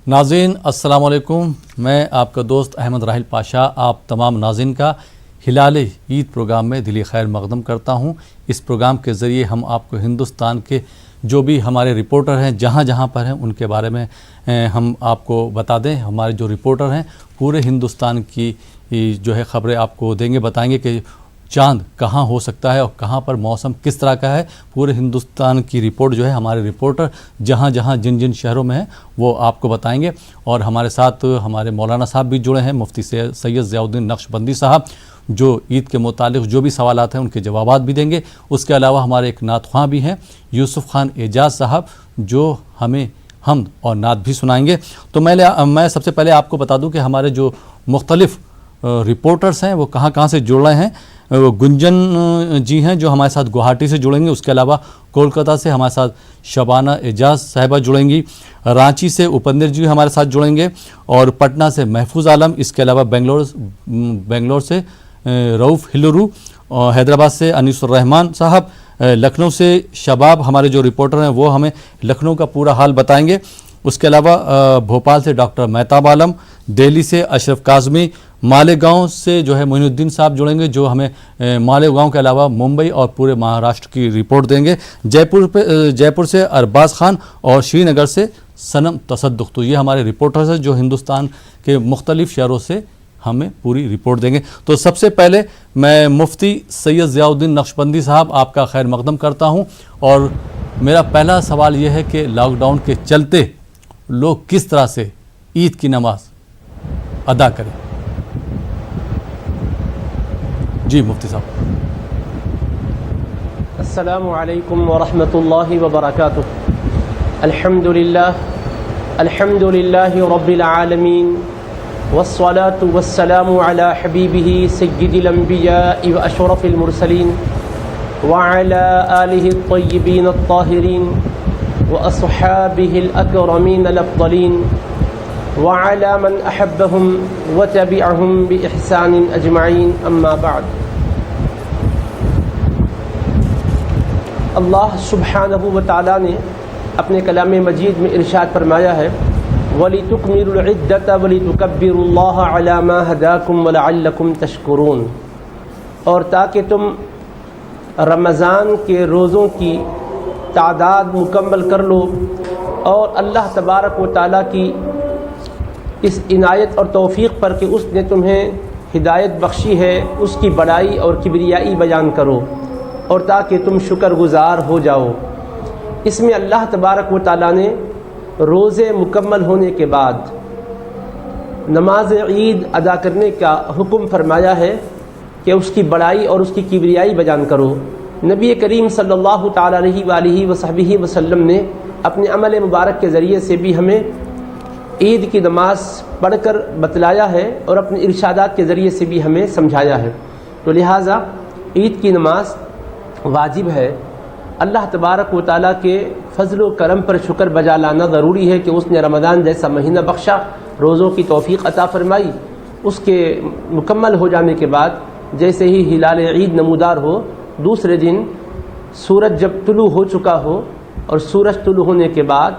ناظرین السلام علیکم، میں آپ کا دوست احمد راحل پاشا آپ تمام ناظرین کا ہلال عید پروگرام میں دلی خیر مقدم کرتا ہوں۔ اس پروگرام کے ذریعے ہم آپ کو ہندوستان کے جو بھی ہمارے رپورٹر ہیں جہاں جہاں پر ہیں ان کے بارے میں ہم آپ کو بتا دیں۔ ہمارے جو رپورٹر ہیں پورے ہندوستان کی جو ہے خبریں آپ کو دیں گے، بتائیں گے کہ چاند کہاں ہو سکتا ہے اور کہاں پر موسم کس طرح کا ہے۔ پورے ہندوستان کی رپورٹ جو ہے ہمارے رپورٹر جہاں جہاں جن جن شہروں میں ہیں وہ آپ کو بتائیں گے۔ اور ہمارے ساتھ ہمارے مولانا صاحب بھی جڑے ہیں، مفتی سید ضیاء الدین نقشبندی صاحب، جو عید کے متعلق جو بھی سوالات ہیں ان کے جوابات بھی دیں گے۔ اس کے علاوہ ہمارے ایک نعت خواں بھی ہیں یوسف خان اعجاز صاحب، جو ہمیں حمد اور نعت بھی سنائیں گے۔ تو میں سب سے پہلے آپ کو بتا دوں کہ ہمارے جو مختلف رپورٹرز ہیں وہ کہاں کہاں سے جڑ رہے ہیں۔ وہ گنجن جی ہیں جو ہمارے ساتھ گوہاٹی سے جڑیں گے، اس کے علاوہ کولکتہ سے ہمارے ساتھ شبانہ اعجاز صاحبہ جڑیں گی، رانچی سے اپندر جی ہمارے ساتھ جڑیں گے، اور پٹنہ سے محفوظ عالم، اس کے علاوہ بنگلور سے رؤف ہلرو، حیدرآباد سے انیس الرحمان صاحب، لکھنؤ سے شباب ہمارے جو رپورٹر ہیں وہ ہمیں لکھنؤ کا پورا حال بتائیں گے۔ اس کے علاوہ بھوپال سے ڈاکٹر مہتاب عالم، دہلی سے اشرف کاظمی، مالیگاؤں سے جو ہے معین الدین صاحب جڑیں گے جو ہمیں مالیگاؤں کے علاوہ ممبئی اور پورے مہاراشٹر کی رپورٹ دیں گے۔ جے پور سے ارباز خان اور شری نگر سے صنم تصدق۔ تو یہ ہمارے رپورٹرز ہیں جو ہندوستان کے مختلف شہروں سے ہمیں پوری رپورٹ دیں گے۔ تو سب سے پہلے میں مفتی سید ضیاء الدین نقشبندی صاحب آپ کا خیر مقدم کرتا ہوں، اور میرا پہلا سوال یہ ہے کہ لاک ڈاؤن کے چلتے لوگ کس طرح سے عید کی نماز ادا کریں؟ جی مفتی صاحب۔ السلام علیکم ورحمۃ اللہ وبرکاتہ۔ الحمد للہ رب العالمین، والصلاة والسلام علی حبیبہ سید الانبیاء واشرف المرسلین، وعلی آلہ الطیبین الطاہرین، واصحابہ الاکرمین الافضلین، وعلى من أحبهم وتبعهم بإحسان أجمعين، أما بعد۔ اللہ سبحانہ وتعالی نے اپنے کلام مجید میں ارشاد فرمایا ہے وَلِتُكْمِلُوا الْعِدَّةَ وَلِتُكَبِّرُوا اللَّهَ عَلَى مَا هَدَاكُمْ وَلَعَلَّكُمْ تَشْكُرُونَ، اور تاکہ تم رمضان کے روزوں کی تعداد مکمل کر لو اور اللہ تبارک و تعالیٰ کی اس عنایت اور توفیق پر کہ اس نے تمہیں ہدایت بخشی ہے اس کی بڑائی اور کبریائی بیان کرو، اور تاکہ تم شکر گزار ہو جاؤ۔ اس میں اللہ تبارک و تعالیٰ نے روزے مکمل ہونے کے بعد نماز عید ادا کرنے کا حکم فرمایا ہے کہ اس کی بڑائی اور اس کی کبریائی بیان کرو۔ نبی کریم صلی اللہ تعالیٰ علیہ وآلہ وصحبہ وسلم نے اپنے عمل مبارک کے ذریعے سے بھی ہمیں عید کی نماز پڑھ کر بتلایا ہے اور اپنے ارشادات کے ذریعے سے بھی ہمیں سمجھایا ہے۔ تو لہٰذا عید کی نماز واجب ہے۔ اللہ تبارک و تعالیٰ کے فضل و کرم پر شکر بجا لانا ضروری ہے کہ اس نے رمضان جیسا مہینہ بخشا، روزوں کی توفیق عطا فرمائی۔ اس کے مکمل ہو جانے کے بعد جیسے ہی ہلال عید نمودار ہو، دوسرے دن سورج جب طلوع ہو چکا ہو اور سورج طلوع ہونے کے بعد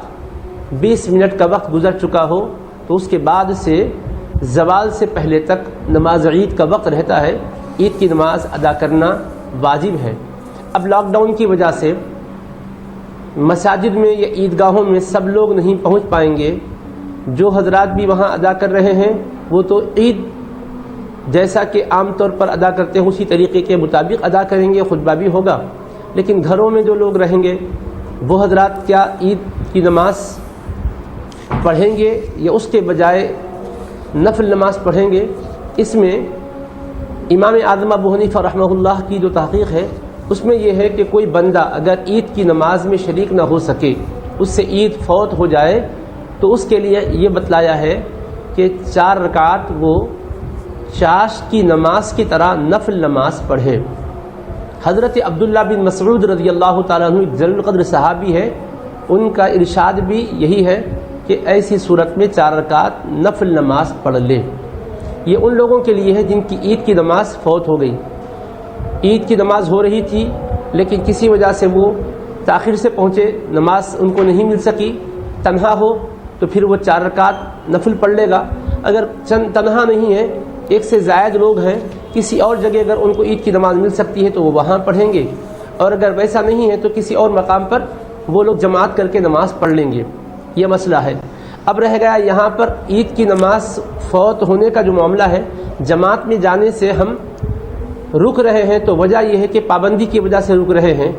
20 منٹ کا وقت گزر چکا ہو، تو اس کے بعد سے زوال سے پہلے تک نماز عید کا وقت رہتا ہے۔ عید کی نماز ادا کرنا واجب ہے۔ اب لاک ڈاؤن کی وجہ سے مساجد میں یا عیدگاہوں میں سب لوگ نہیں پہنچ پائیں گے۔ جو حضرات بھی وہاں ادا کر رہے ہیں وہ تو عید جیسا کہ عام طور پر ادا کرتے ہیں اسی طریقے کے مطابق ادا کریں گے، خطبہ بھی ہوگا، لیکن گھروں میں جو لوگ رہیں گے وہ حضرات کیا عید کی نماز پڑھیں گے یا اس کے بجائے نفل نماز پڑھیں گے؟ اس میں امام اعظم ابو حنیفہ رحمہ اللہ کی جو تحقیق ہے اس میں یہ ہے کہ کوئی بندہ اگر عید کی نماز میں شریک نہ ہو سکے، اس سے عید فوت ہو جائے، تو اس کے لیے یہ بتلایا ہے کہ 4 رکعت وہ چاش کی نماز کی طرح نفل نماز پڑھے۔ حضرت عبداللہ بن مسعود رضی اللہ تعالیٰ عنہ جلیل القدر صحابی ہے، ان کا ارشاد بھی یہی ہے کہ ایسی صورت میں 4 رکعت نفل نماز پڑھ لے۔ یہ ان لوگوں کے لیے ہے جن کی عید کی نماز فوت ہو گئی، عید کی نماز ہو رہی تھی لیکن کسی وجہ سے وہ تاخیر سے پہنچے، نماز ان کو نہیں مل سکی، تنہا ہو تو پھر وہ 4 رکعت نفل پڑھ لے گا. اگر تنہا نہیں ہے، ایک سے زائد لوگ ہیں، کسی اور جگہ اگر ان کو عید کی نماز مل سکتی ہے تو وہ وہاں پڑھیں گے، اور اگر ویسا نہیں ہے تو کسی اور مقام پر وہ لوگ جماعت کر کے نماز پڑھ لیں گے. یہ مسئلہ ہے. اب رہ گیا یہاں پر عید کی نماز فوت ہونے کا جو معاملہ ہے، جماعت میں جانے سے ہم رک رہے ہیں تو وجہ یہ ہے کہ پابندی کی وجہ سے رک رہے ہیں،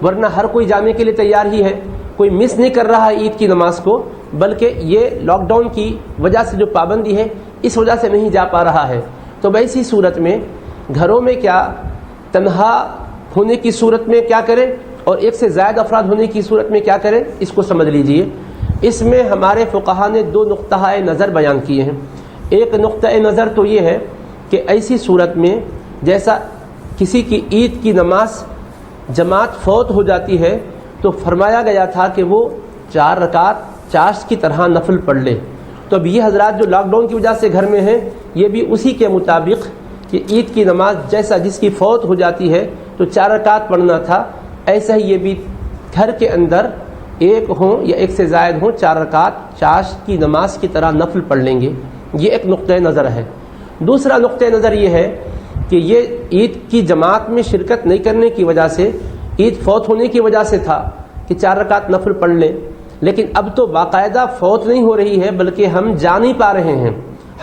ورنہ ہر کوئی جانے کے لیے تیار ہی ہے، کوئی مس نہیں کر رہا ہے عید کی نماز کو، بلکہ یہ لاک ڈاؤن کی وجہ سے جو پابندی ہے اس وجہ سے نہیں جا پا رہا ہے. تو ایسی صورت میں گھروں میں کیا تنہا ہونے کی صورت میں کیا کریں اور ایک سے زائد افراد ہونے کی صورت میں کیا کریں، اس کو سمجھ لیجئے. اس میں ہمارے فقہا نے 2 نقطہ نظر بیان کیے ہیں. ایک نقطہ نظر تو یہ ہے کہ ایسی صورت میں جیسا کسی کی عید کی نماز جماعت فوت ہو جاتی ہے تو فرمایا گیا تھا کہ وہ 4 رکعت چاشت کی طرح نفل پڑھ لے. تو اب یہ حضرات جو لاک ڈاؤن کی وجہ سے گھر میں ہیں، یہ بھی اسی کے مطابق کہ عید کی نماز جیسا جس کی فوت ہو جاتی ہے تو 4 رکعت پڑھنا تھا، ایسا ہی یہ بھی گھر کے اندر ایک ہوں یا ایک سے زائد ہوں 4 رکعت چاشت کی نماز کی طرح نفل پڑھ لیں گے. یہ ایک نقطہ نظر ہے. دوسرا نقطہ نظر یہ ہے کہ یہ عید کی جماعت میں شرکت نہیں کرنے کی وجہ سے، عید فوت ہونے کی وجہ سے تھا کہ 4 رکعت نفل پڑھ لیں، لیکن اب تو باقاعدہ فوت نہیں ہو رہی ہے بلکہ ہم جا نہیں پا رہے ہیں،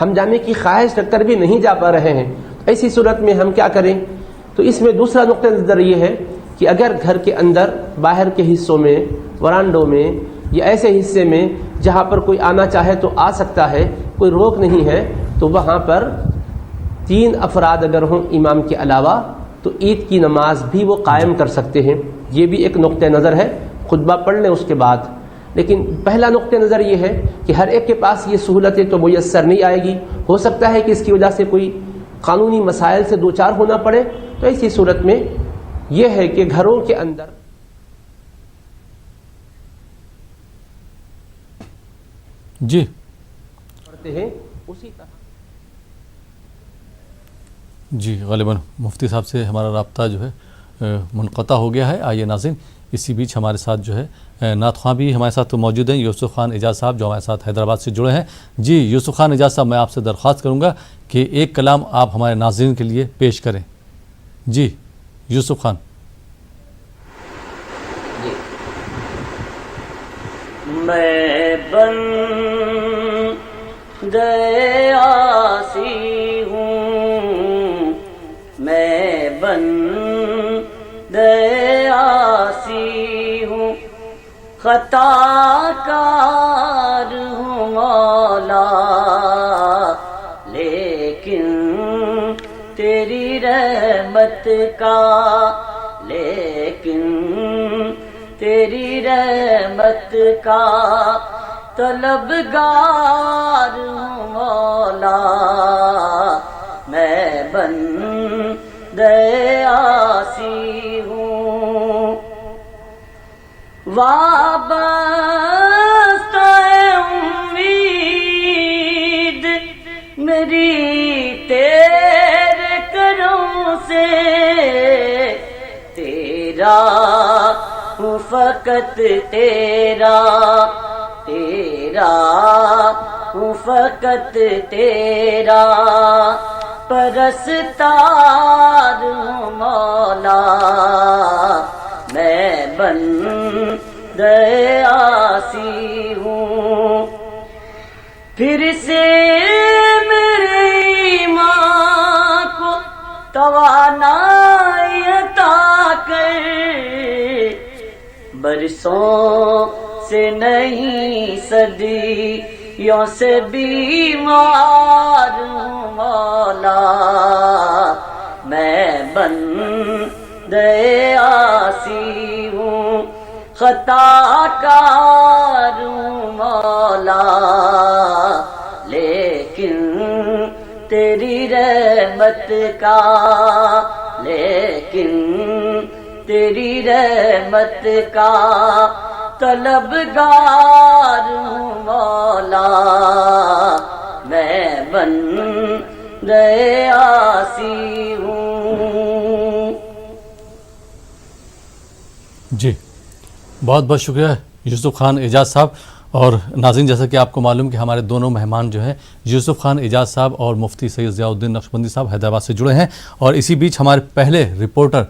ہم جانے کی خواہش رکھ کر بھی نہیں جا پا رہے ہیں. ایسی صورت میں ہم کیا کریں؟ تو اس میں دوسرا نقطہ نظر یہ ہے کہ اگر گھر کے اندر باہر کے حصوں میں، ورانڈوں میں یا ایسے حصے میں جہاں پر کوئی آنا چاہے تو آ سکتا ہے، کوئی روک نہیں ہے، تو وہاں پر 3 افراد اگر ہوں امام کے علاوہ تو عید کی نماز بھی وہ قائم کر سکتے ہیں. یہ بھی ایک نقطہ نظر ہے، خطبہ پڑھ لیں اس کے بعد. لیکن پہلا نقطہ نظر یہ ہے کہ ہر ایک کے پاس یہ سہولتیں تو میسر نہیں آئے گی، ہو سکتا ہے کہ اس کی وجہ سے کوئی قانونی مسائل سے دوچار ہونا پڑے. تو ایسی صورت میں یہ ہے کہ گھروں کے اندر جی پڑھتے ہیں اسی طرح. جی غالباً مفتی صاحب سے ہمارا رابطہ جو ہے منقطع ہو گیا ہے. آئیے ناظرین، اسی بیچ ہمارے ساتھ جو ہے نعت خواں بھی ہمارے ساتھ موجود ہیں، یوسف خان اعجاز صاحب جو ہمارے ساتھ حیدرآباد سے جڑے ہیں. جی یوسف خان اعجاز صاحب، میں آپ سے درخواست کروں گا کہ ایک کلام آپ ہمارے ناظرین کے لیے پیش کریں. جی یوسف خان. جی. میں بن آسی ہوں، میں بن آسی ہوں، خطا کار ہوں مولا، لیکن تیری رحمت کا، لیکن تیری رحمت کا طلبگار ہوں مولا. میں بندہ آسی ہوں، وابستہ امید میری تیرے کرم سے، تیرا ہوں فقط تیرا، تیرا ہوں فقط تیرا، پرستار ہوں مولا. میں بندہ آسی ہوں، پھر سے میرے ایمان کو توانائی عطا کر، برسوں سے نہیں صدیوں سے بیمار ہوں مولا. میں بندہ آسی ہوں، خطا کار ہوں مولا، لیکن تیری رحمت کا، لیکن تیری رحمت کا طلبگار ہوں مولا. میں بندہ آسی ہوں. جی بہت بہت شکریہ یوسف خان اعجاز صاحب. اور ناظرین جیسا کہ آپ کو معلوم کہ ہمارے دونوں مہمان جو ہیں یوسف خان اعجاز صاحب اور مفتی سید ضیاء الدین نقشبندی صاحب حیدرآباد سے جڑے ہیں، اور اسی بیچ ہمارے پہلے رپورٹر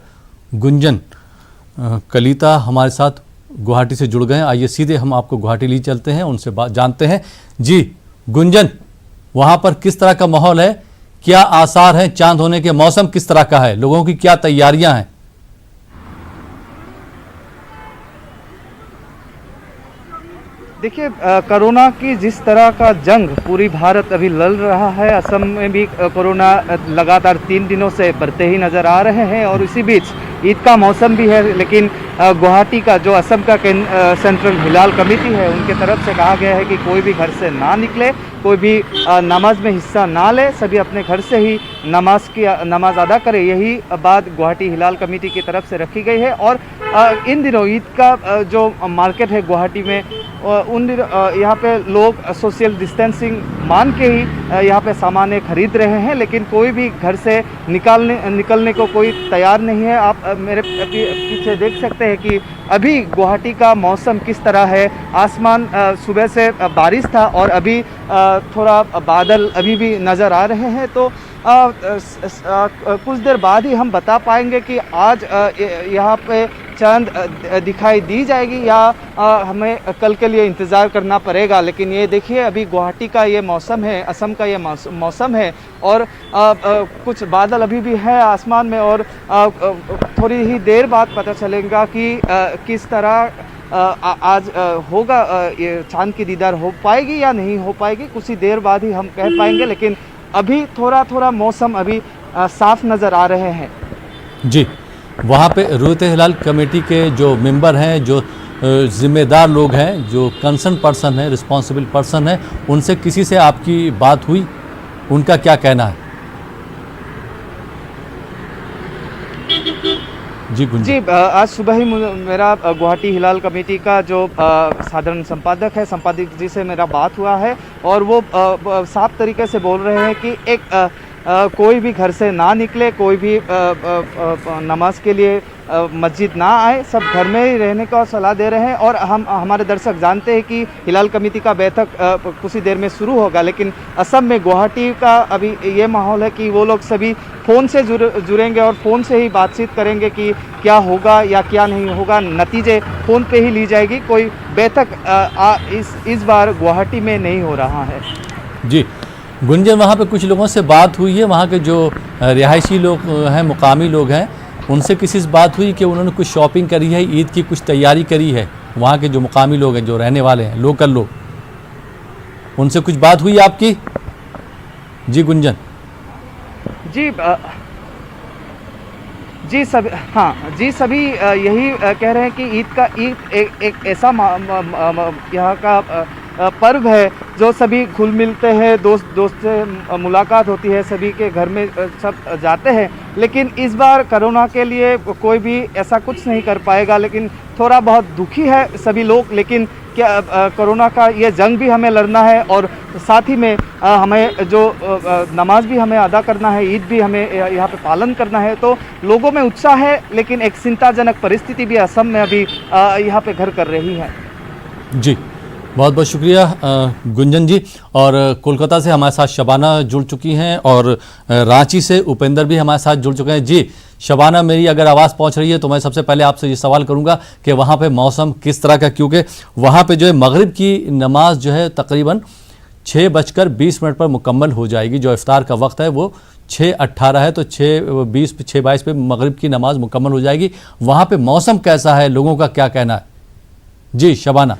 گنجن کلیتا ہمارے ساتھ گوہاٹی سے جڑ گئے ہیں۔ آئیے سیدھے ہم آپ کو گوہاٹی لے چلتے ہیں، ان سے جانتے ہیں۔ جی گنجن، وہاں پر کس طرح کا ماحول ہے، کیا آثار ہیں چاند ہونے کے، موسم کس طرح کا ہے، لوگوں کی کیا تیاریاں ہیں؟ دیکھیے، کرونا کی جس طرح کا جنگ پوری بھارت ابھی لڑ رہا ہے، اسم میں بھی کرونا لگاتار 3 دنوں سے بڑھتے ہی نظر آ رہے ہیں، اور اسی بیچ عید کا موسم بھی ہے، لیکن گوہاٹی کا جو اسم کا سینٹرل ہلال کمیٹی ہے، ان کی طرف سے کہا گیا ہے کہ کوئی بھی گھر سے نہ نکلے، کوئی بھی نماز میں حصہ نہ لے، سبھی اپنے گھر سے ہی نماز ادا کرے۔ یہی بات گوہاٹی ہلال کمیٹی کی طرف سے رکھی گئی ہے، اور ان دنوں عید کا جو مارکیٹ ہے گوہاٹی میں، ان دنوں یہاں پہ لوگ سوشل ڈسٹینسنگ مان کے ہی یہاں پہ سامان خرید رہے ہیں، لیکن کوئی بھی گھر سے نکلنے کو کوئی تیار نہیں ہے۔ آپ میرے پیچھے دیکھ سکتے ہیں کہ ابھی گوہاٹی کا موسم کس طرح ہے۔ آسمان صبح سے بارش تھا، اور ابھی تھوڑا بادل ابھی بھی نظر آ رہے ہیں، تو کچھ دیر بعد ہی ہم بتا پائیں گے کہ آج یہاں پہ چاند دکھائی دی جائے گی یا ہمیں کل کے لیے انتظار کرنا پڑے گا۔ لیکن یہ دیکھیے، ابھی گوہاٹی کا یہ موسم ہے، اسم کا یہ موسم ہے، اور کچھ بادل ابھی بھی ہے آسمان میں، اور تھوڑی ہی دیر بعد پتہ چلے گا کہ کس طرح آج ہوگا، یہ چاند کی دیدار ہو پائے گی یا نہیں ہو پائے گی، کچھ ہی دیر بعد ہی ہم کہہ پائیں گے۔ لیکن ابھی تھوڑا موسم ابھی صاف نظر آ رہے ہیں۔ جی، وہاں پہ رویت ہلال کمیٹی کے جو ممبر ہیں، جو ذمہ دار لوگ ہیں، جو کنسرن پرسن ہیں، رسپانسبل پرسن ہیں، ان سے کسی سے آپ کی بات ہوئی؟ ان کا کیا کہنا ہے؟ جی، آج صبح ہی میرا گوہاٹی ہلال کمیٹی کا جو سادھارن سمپادک ہے، سمپادک جی سے میرا بات ہوا ہے، اور وہ صاف طریقے سے بول رہے ہیں کہ کوئی بھی گھر سے نہ نکلے، کوئی بھی نماز کے لیے مسجد نہ آئے، سب گھر میں ہی رہنے کا صلاح دے رہے ہیں۔ اور ہمارے درشک جانتے ہیں کہ ہلال کمیٹی کا بیٹھک کچھ ہی دیر میں شروع ہوگا، لیکن اسم میں گوہاٹی کا ابھی یہ ماحول ہے کہ وہ لوگ سبھی فون سے جڑیں گے، اور فون سے ہی بات چیت کریں گے کہ کیا ہوگا یا کیا نہیں ہوگا، نتیجے فون پہ ہی لی جائے گی۔ کوئی بیٹھک اس بار گوہاٹی میں نہیں ہو رہا ہے۔ جی گنجن، وہاں پہ کچھ لوگوں سے بات ہوئی ہے، وہاں کے جو رہائشی لوگ ہیں، مقامی لوگ ہیں، ان سے کسی سے بات ہوئی کہ انہوں نے کچھ شاپنگ کری ہے، عید کی کچھ تیاری کری ہے؟ وہاں کے جو مقامی لوگ ہیں، جو رہنے والے ہیں، لوکل لوگ، ان سے کچھ بات ہوئی آپ کی؟ جی گنجن۔ جی سبھی یہی کہہ رہے ہیں کہ عید ایک ایسا یہاں کا پرو ہے جو سبھی گھل ملتے ہیں، دوست سے ملاقات ہوتی ہے، سبھی کے گھر میں سب جاتے ہیں، لیکن اس بار کرونا کے لیے کوئی بھی ایسا کچھ نہیں کر پائے گا۔ لیکن تھوڑا بہت دکھی ہے سبھی لوگ، لیکن کیا کرونا کا یہ جنگ بھی ہمیں لڑنا ہے، اور ساتھ ہی میں ہمیں جو نماز بھی ہمیں ادا کرنا ہے، عید بھی ہمیں یہاں پہ پالن کرنا ہے، تو لوگوں میں اتساہ ہے، لیکن ایک چنتا جنک پرستھتی بھی اسم میں ابھی یہاں پہ گھر کر رہی ہے۔ جی بہت بہت شکریہ گنجن جی۔ اور کولکاتہ سے ہمارے ساتھ شبانہ جڑ چکی ہیں، اور رانچی سے اپیندر بھی ہمارے ساتھ جڑ چکے ہیں۔ جی شبانہ، میری اگر آواز پہنچ رہی ہے تو میں سب سے پہلے آپ سے یہ سوال کروں گا کہ وہاں پہ موسم کس طرح کا، کیونکہ وہاں پہ جو ہے مغرب کی نماز جو ہے تقریباً 6:20 پر مکمل ہو جائے گی، جو افطار کا وقت ہے وہ 6:18 ہے، تو 6:22 پہ مغرب کی نماز مکمل ہو جائے گی۔ وہاں پہ موسم کیسا ہے، لوگوں کا کیا کہنا ہے؟ جی شبانہ۔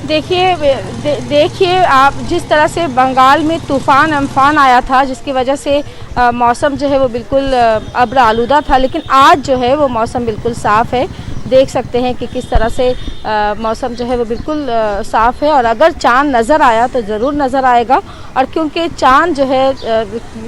دیکھیے آپ، جس طرح سے بنگال میں طوفان امفان آیا تھا، جس کی وجہ سے موسم جو ہے وہ بالکل ابر آلودہ تھا، لیکن آج جو ہے وہ موسم بالکل صاف ہے۔ دیکھ سکتے ہیں کہ کس طرح سے موسم جو ہے وہ بالکل صاف ہے، اور اگر چاند نظر آیا تو ضرور نظر آئے گا، اور کیونکہ چاند جو ہے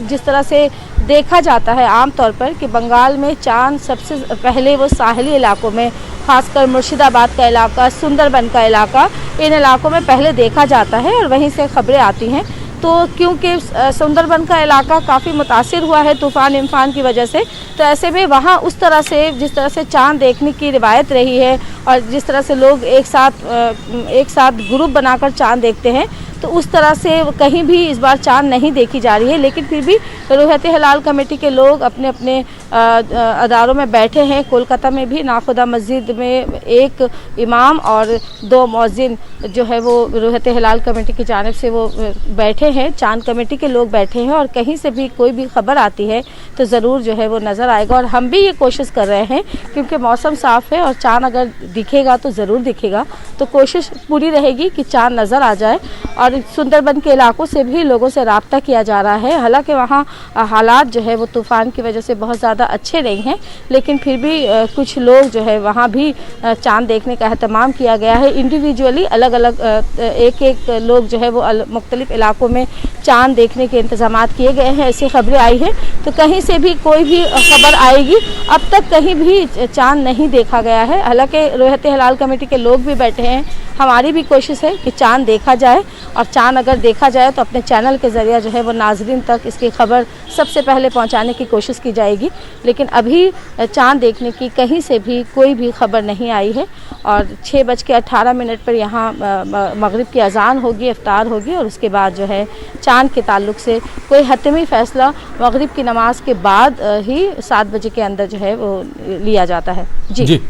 جس طرح سے دیکھا جاتا ہے عام طور پر کہ بنگال میں چاند سب سے پہلے وہ ساحلی علاقوں میں، خاص کر مرشد آباد کا علاقہ، سندر بن کا علاقہ، ان علاقوں میں پہلے دیکھا جاتا ہے، اور وہیں سے خبریں آتی ہیں तो क्योंकि सुंदरबन का इलाका काफ़ी मुतासिर हुआ है तूफ़ान इम्फान की वजह से, तो ऐसे में वहाँ उस तरह से जिस तरह से चाँद देखने की रिवायत रही है और जिस तरह से लोग एक साथ ग्रुप बनाकर चाँद देखते हैं, तो उस तरह से कहीं भी इस बार चाँद नहीं देखी जा रही है। लेकिन फिर भी रूहत हिलाल कमेटी के लोग अपने अपने अदारों में बैठे हैं। कोलकाता में भी नाखुदा मस्जिद में एक इमाम और 2 मौज़िन जो है वो रूहत हिलाल कमेटी की जानिब से वो बैठे हैं, चाँद कमेटी के लोग बैठे हैं, और कहीं से भी कोई भी खबर आती है तो ज़रूर जो है वो नज़र आएगा। और हम भी ये कोशिश कर रहे हैं क्योंकि मौसम साफ़ है और चाँद अगर दिखेगा तो ज़रूर दिखेगा, तो कोशिश पूरी रहेगी कि चाँद नज़र आ जाए। और सुंदरबन के इलाकों से भी लोगों से रब्ता किया जा रहा है। हालांकि वहाँ हालात जो है वो तूफ़ान की वजह से बहुत ज़्यादा अच्छे नहीं हैं, लेकिन फिर भी कुछ लोग जो है वहाँ भी चाँद देखने का अहतमाम किया गया है। इंडिविजुअली अलग अलग एक लोग जो है वो मुख्तलिफ इलाकों में चाँद देखने के इंतज़ामात किए गए हैं, ऐसी खबरें आई हैं। तो कहीं से भी कोई भी खबर आएगी, अब तक कहीं भी चाँद नहीं देखा गया है। हालांकि रूहत हिलाल कमेटी के लोग भी बैठे हैं, हमारी भी कोशिश है कि चाँद देखा जाए, और चाँद अगर देखा जाए तो अपने चैनल के ज़रिए जो है वो नाज़रीन तक इसकी खबर सबसे पहले पहुंचाने की कोशिश की जाएगी। लेकिन अभी चाँद देखने की कहीं से भी कोई भी खबर नहीं आई है। और 6:18 पर यहाँ मगरिब की अज़ान होगी, इफ्तार होगी, और उसके बाद जो है चाँद के ताल्लुक़ से कोई हतमी फ़ैसला मगरिब की नमाज के बाद ही 7 बजे के अंदर जो है वो लिया जाता है। जी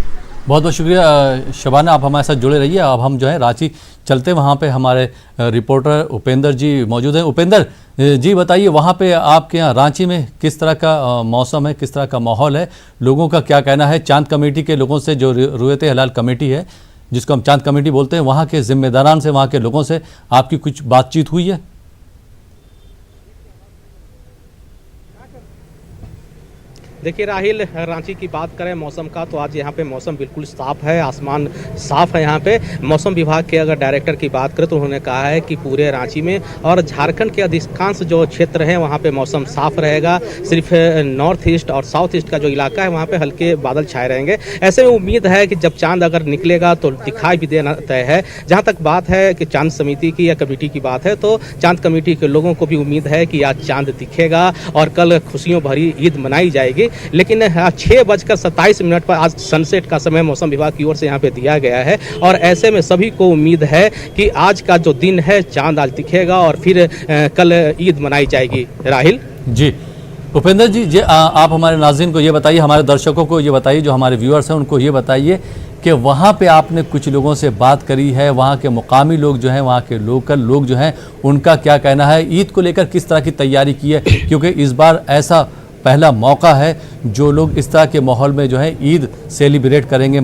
बहुत बहुत शुक्रिया शबाना, आप हमारे साथ जुड़े रहिए। अब हम जो है रांची चलते, वहाँ पे हमारे रिपोर्टर उपेंद्र जी मौजूद हैं। उपेंद्र जी बताइए, वहाँ पे आपके यहाँ रांची में किस तरह का मौसम है, किस तरह का माहौल है, लोगों का क्या कहना है? चांद कमेटी के लोगों से, जो रूहत हिलाल कमेटी है जिसको हम चांद कमेटी बोलते हैं, वहाँ के ज़िम्मेदारान से, वहाँ के लोगों से आपकी कुछ बातचीत हुई है? देखिए राहिल, रांची की बात करें मौसम का तो आज यहाँ पे मौसम बिल्कुल साफ़ है, आसमान साफ़ है। यहाँ पे मौसम विभाग के अगर डायरेक्टर की बात करें तो उन्होंने कहा है कि पूरे रांची में और झारखंड के अधिकांश जो क्षेत्र हैं वहाँ पे मौसम साफ़ रहेगा। सिर्फ नॉर्थ ईस्ट और साउथ ईस्ट का जो इलाका है वहाँ पे हल्के बादल छाए रहेंगे। ऐसे में उम्मीद है कि जब चाँद अगर निकलेगा तो दिखाई भी देना तय है। जहाँ तक बात है कि चाँद समिति की या कमेटी की बात है, तो चाँद कमेटी के लोगों को भी उम्मीद है कि आज चाँद दिखेगा और कल खुशियों भरी ईद मनाई जाएगी। लेकिन 6:27 पर आज सनसेट का समय मौसम विभाग की ओर से यहाँ पे दिया गया है, और ऐसे में सभी को उम्मीद है कि आज का जो दिन है चांद आज दिखेगा और फिर कल ईद मनाई जाएगी। राहिल जी, उपेंद्र जी, आप हमारे नाज़रीन को ये बताइए, हमारे दर्शकों को ये बताइए, जो हमारे व्यूअर्स हैं उनको ये बताइए कि वहाँ पे आपने कुछ लोगों से बात करी है, वहाँ के मुकामी लोग जो हैं, वहाँ के लोकल लोग जो हैं, उनका क्या कहना है? ईद को लेकर किस तरह की तैयारी की है? क्योंकि इस बार ऐसा पहला मौका है जो लोग इस तरह के माहौल में जो है ईद सेलिब्रेट करेंगे,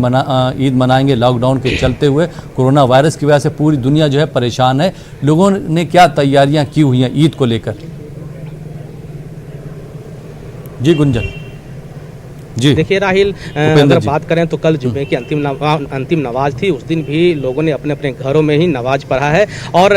ईद मनाएंगे। लॉकडाउन के चलते हुए कोरोना वायरस की वजह से पूरी दुनिया जो है परेशान है। लोगों ने क्या तैयारियां की हुई हैं ईद को लेकर? जी गुंजन जी। देखिए राहिल, अगर बात करें तो कल जुम्मे की अंतिम नमाज थी। उस दिन भी लोगों ने अपने अपने घरों में ही नमाज पढ़ा है, और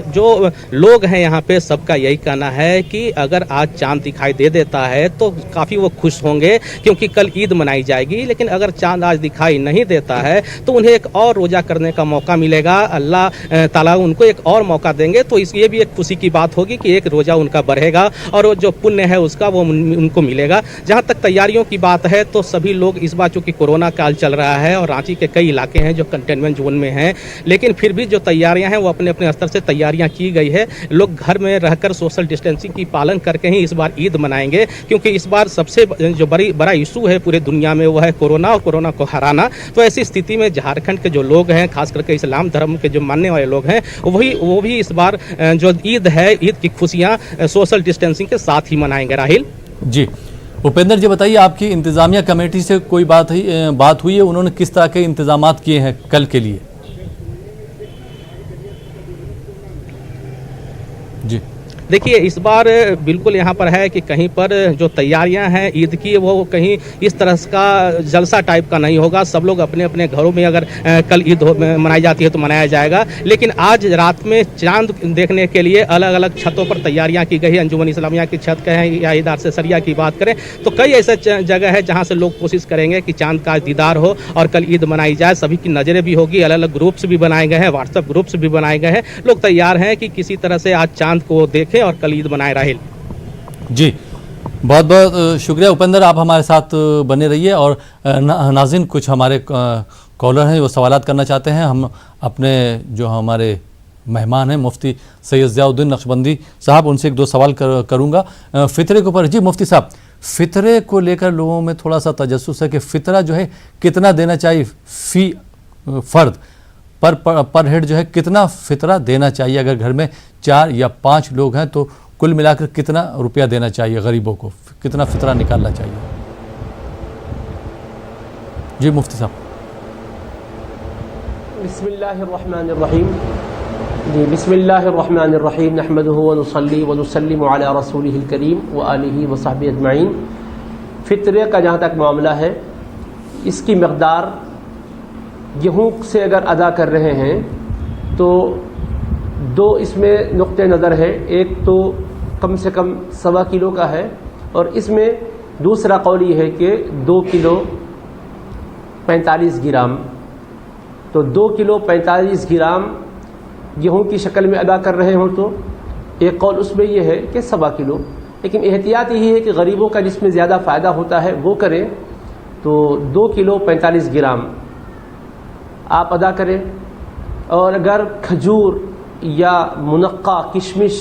जो लोग हैं यहाँ पे सबका यही कहना है कि अगर आज चांद दिखाई दे देता है तो काफ़ी वो खुश होंगे, क्योंकि कल ईद मनाई जाएगी। लेकिन अगर चांद आज दिखाई नहीं देता है तो उन्हें एक और रोज़ा करने का मौका मिलेगा, अल्लाह ताला उनको एक और मौका देंगे। तो ये भी एक खुशी की बात होगी कि एक रोज़ा उनका बढ़ेगा और जो पुण्य है उसका वो उनको मिलेगा। जहाँ तक तैयारियों की बात है तो सभी लोग इस बार चूंकि कोरोना काल चल रहा है और रांची के कई इलाके हैं जो कंटेनमेंट जोन में हैं, लेकिन फिर भी जो तैयारियां हैं वो अपने अपने स्तर से तैयारियां की गई है। लोग घर में रहकर सोशल डिस्टेंसिंग की पालन करके ही इस बार ईद मनाएंगे, क्योंकि इस बार सबसे जो बड़ा इशू है पूरे दुनिया में वो है कोरोना, और कोरोना को हराना। तो ऐसी स्थिति में झारखंड के जो लोग हैं, खास करके इस्लाम धर्म के जो मानने वाले लोग हैं, वो भी इस बार जो ईद है, ईद की खुशियाँ सोशल डिस्टेंसिंग के साथ ही मनाएंगे। राहिल जी, उपेंद्र जी बताइए, आपकी इंतजामिया कमेटी से कोई बात हुई है? उन्होंने किस तरह के इंतजामात किए हैं कल के लिए? जी देखिए इस बार बिल्कुल यहाँ पर है कि कहीं पर जो तैयारियां हैं ईद की वो कहीं इस तरह का जलसा टाइप का नहीं होगा। सब लोग अपने अपने घरों में अगर कल ईद मनाई जाती है तो मनाया जाएगा, लेकिन आज रात में चांद देखने के लिए अलग अलग छतों पर तैयारियां की गई है। अंजुमन इस्लामिया की छत कहें या इदार से सरिया की बात करें तो कई ऐसे जगह है जहाँ से लोग कोशिश करेंगे कि चांद का दीदार हो और कल ईद मनाई जाए। सभी की नज़रें भी होगी, अलग अलग ग्रुप्स भी बनाए गए हैं, व्हाट्सएप ग्रुप्स भी बनाए गए हैं। लोग तैयार हैं कि किसी तरह से आज चांद को देखें और कल ईद मनाए। राहिल जी, बहुत बहुत शुक्रिया उपेंद्र, आप हमारे साथ बने रहिए। और नाज़रीन, कुछ हमारे कॉलर हैं वो सवालात करना चाहते हैं। हम अपने जो हमारे मेहमान हैं मुफ्ती सैयद ज़ियाउद्दीन नक्शबंदी साहब, उनसे एक दो सवाल करूँगा फ़ितरे के ऊपर। जी मुफ्ती साहब, फ़ितरे को लेकर लोगों में थोड़ा सा तजस्सुस है कि फ़ितरा जो है कितना देना चाहिए फ़ी फ़र्द पर हेड, जो है कितना फ़ितरा देना चाहिए? अगर घर में 4 या 5 लोग हैं तो कुल मिलाकर कितना रुपया देना चाहिए गरीबों को, कितना फ़ितरा निकालना चाहिए? जी मुफ्ती साहब। बिस्मिल्लाहिर्रहमानिर्रहीम। जी बिस्मिल्लाहिर्रहमानिर्रहीम। नहमदुहु व नुसल्ली व नुसल्लिमु अला रसूलिहिल करीम व आलिहि व सहबिहि अजमईन। फ़ितरे का जहाँ तक मामला है, इसकी मक़दार गेहूँ से अगर अदा कर रहे हैं तो 2 इसमें नुक्ते नज़र है। एक तो कम से कम 1.25 किलो का है, और इसमें दूसरा कौल ये है कि 2 किलो 45 ग्राम। तो 2 किलो 45 ग्राम गेहूं की शक्ल में अदा कर रहे हो तो एक कौल उसमें ये है कि 1.25 किलो। लेकिन एहतियात यही है कि गरीबों का जिसमें ज़्यादा फ़ायदा होता है वो करें। तो 2 किलो 45 ग्राम आप अदा करें। और अगर खजूर या मुनक्का, किशमिश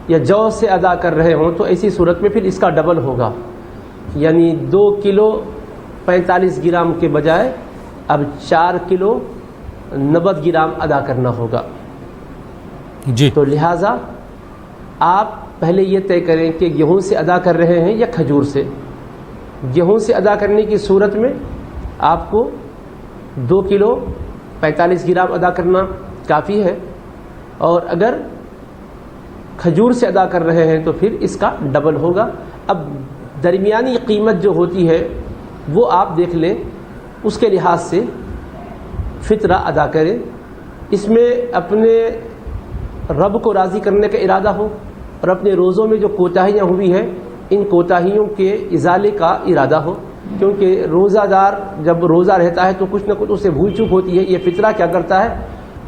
या जौ से अदा कर रहे हों तो ऐसी सूरत में फिर इसका डबल होगा, यानी 2 किलो 45 ग्राम के बजाय अब 4 किलो 90 ग्राम अदा करना होगा जी। तो लिहाजा आप पहले ये तय करें कि गेहूं से अदा कर रहे हैं या खजूर से। गेहूं से अदा करने की सूरत में आपको 2 किलो 45 ग्राम अदा करना काफ़ी है, और अगर खजूर से अदा कर रहे हैं तो फिर इसका डबल होगा। अब दरमियानी कीमत जो होती है वो आप देख लें, उसके लिहाज से फ़ितरा अदा करें। इसमें अपने रब को राज़ी करने का इरादा हो और अपने रोज़ों में जो कोताहियाँ हुई हैं इन कोताहियों के इज़ाले का इरादा हो, क्योंकि रोज़ादार जब रोज़ा रहता है तो कुछ न कुछ उसे भूल चूक होती है। ये फ़ितरा क्या करता है,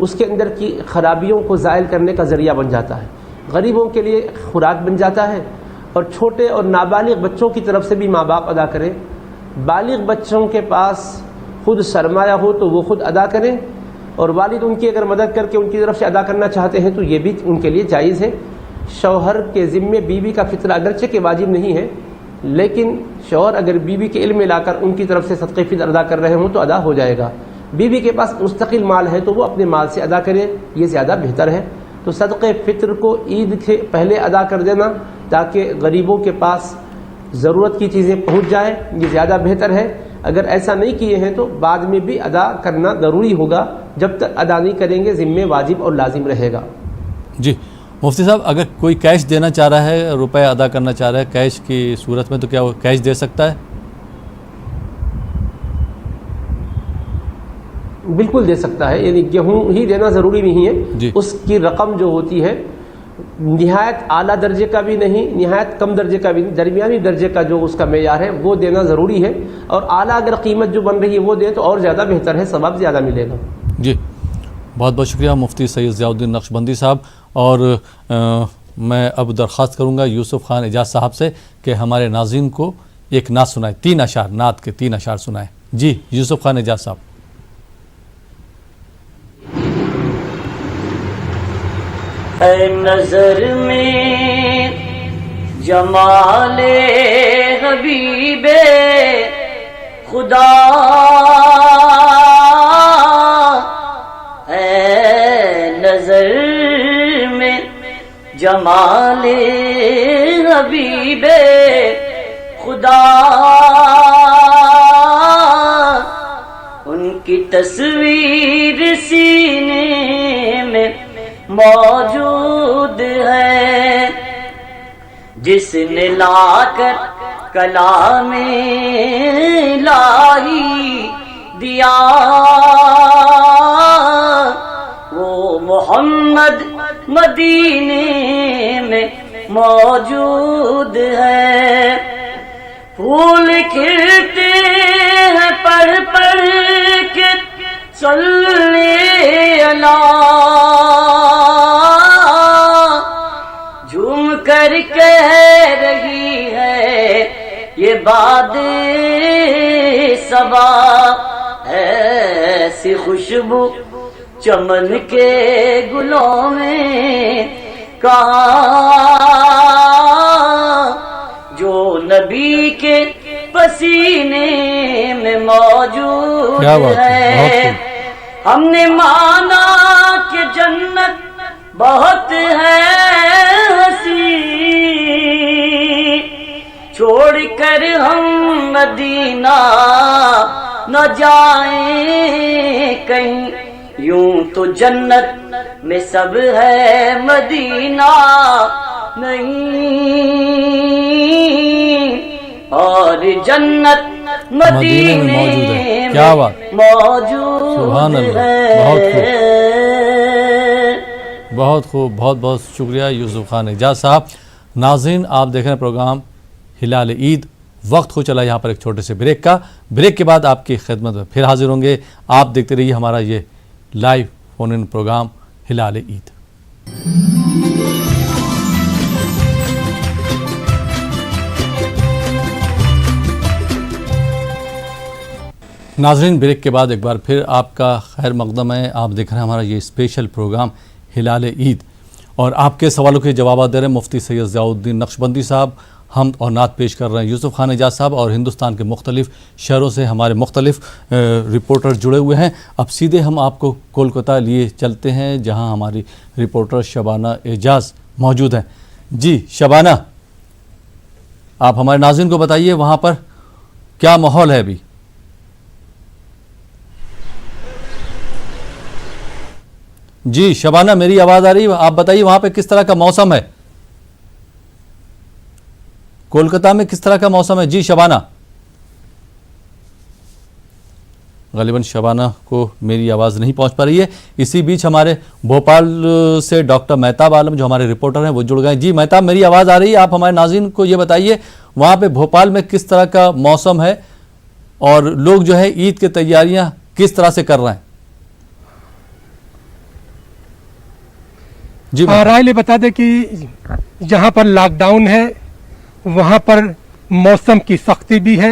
उसके अंदर की ख़राबियों को ज़ायल करने का ज़रिया बन जाता है, गरीबों के लिए खुराक बन जाता है। और छोटे और नाबालिग बच्चों की तरफ से भी माँ बाप अदा करें। बालिग बच्चों के पास खुद सरमाया हो तो वो खुद अदा करें, और वालिद उनकी अगर मदद करके उनकी तरफ से अदा करना चाहते हैं तो ये भी उनके लिए जायज़ है। शौहर के ज़िम्मे बीवी का फ़ितरा अगरचे के वाजिब नहीं है, लेकिन शौहर अगर बीवी के इल्म में लाकर उनकी तरफ से सदक़े फ़ितर अदा कर रहे हों तो अदा हो जाएगा। बीवी के पास मुस्तकिल माल है तो वो अपने माल से अदा करे, ये ज़्यादा बेहतर है। तो सदक़े फ़ितर को ईद के पहले अदा कर देना ताकि गरीबों के पास ज़रूरत की चीज़ें पहुँच जाए, ये ज़्यादा बेहतर है। अगर ऐसा नहीं किए हैं तो बाद में भी अदा करना ज़रूरी होगा, जब तक अदा नहीं करेंगे ज़िम्मे वाजिब और लाजिम रहेगा। जी मुफ्ती साहब, अगर कोई कैश देना चाह रहा है, रुपए अदा करना चाह रहा है कैश की सूरत में, तो क्या वो कैश दे सकता है? बिल्कुल दे सकता है, यानी गेहूँ ही देना ज़रूरी नहीं है। उसकी रकम जो होती है निहायत आला दर्जे का भी नहीं, निहायत कम दर्जे का भी नहीं, दरमियानी दर्जे का जो उसका मेयार है वो देना ज़रूरी है। और आला अगर कीमत जो बन रही है वो दे तो और ज़्यादा बेहतर है, सवाब ज़्यादा मिलेगा। जी बहुत बहुत शुक्रिया मुफ्ती सैयद ज़ियाउद्दीन नक्शबंदी साहब। और मैं अब दरख्वास्त करूँगा यूसुफ खान एजाज साहब से कि हमारे नाज़रीन को एक नात सुनाए, 3 अशार, नात के 3 अशार सुनाए। जी यूसुफ खान एजाज साहब। ऐ नजर में जमाले हबीबे खुदा, ऐ नजर में जमाले हबीबे खुदा, उनकी तस्वीर सीने में मौजूद है। جس نے لا کر کلام الہی دیا، وہ محمد مدینے میں موجود ہے۔ پھول کھلتے ہیں پڑھ پڑھ کے صلی اللہ، جھوم کر کہہ رہی ہے یہ باد صبا، ایسی خوشبو چمن کے گلوں میں کہاں، جو نبی کے پسینے میں موجود ہے۔ ہم نے مانا کہ جنت بہت ہے ہنسی، چھوڑ کر ہم مدینہ نہ جائیں کہیں، یوں تو جنت میں سب ہے مدینہ نہیں، اور جنت مدینے میں موجود ہے۔ کیا بات، سبحان اللہ، بہت خوب، بہت بہت شکریہ یوسف خان اعجاز صاحب۔ ناظرین، آپ دیکھ رہے ہیں پروگرام ہلال عید۔ وقت ہو چلا یہاں پر ایک چھوٹے سے بریک کا، بریک کے بعد آپ کی خدمت میں پھر حاضر ہوں گے۔ آپ دیکھتے رہیے ہمارا یہ لائیو فون ان پروگرام ہلال عید۔ ناظرین، بریک کے بعد ایک بار پھر آپ کا خیر مقدم ہے۔ آپ دیکھ رہے ہیں ہمارا یہ اسپیشل پروگرام ہلال عید، اور آپ کے سوالوں کے جوابات دے رہے ہیں مفتی سید ضیاء الدین نقشبندی صاحب، حمد اور نعت پیش کر رہے ہیں یوسف خان اعجاز صاحب، اور ہندوستان کے مختلف شہروں سے ہمارے مختلف رپورٹر جڑے ہوئے ہیں۔ اب سیدھے ہم آپ کو کولکتہ لیے چلتے ہیں، جہاں ہماری رپورٹر شبانہ اعجاز موجود ہیں۔ جی شبانہ، آپ ہمارے ناظرین کو بتائیے وہاں پر کیا ماحول ہے ابھی؟ جی شبانہ، میری آواز آ رہی ہے؟ آپ بتائیے وہاں پہ کس طرح کا موسم ہے، کولکتہ میں کس طرح کا موسم ہے؟ جی شبانہ، غالباً شبانہ کو میری آواز نہیں پہنچ پا رہی ہے۔ اسی بیچ ہمارے بھوپال سے ڈاکٹر مہتاب عالم جو ہمارے رپورٹر ہیں وہ جڑ گئے۔ جی مہتاب، میری آواز آ رہی ہے؟ آپ ہمارے ناظرین کو یہ بتائیے وہاں پہ بھوپال میں کس طرح کا موسم ہے، اور لوگ جو ہے عید کی تیاریاں کس طرح سے کر رہے ہیں؟ جی رائل بتا دیں کہ جہاں پر لاک ڈاؤن ہے وہاں پر موسم کی سختی بھی ہے،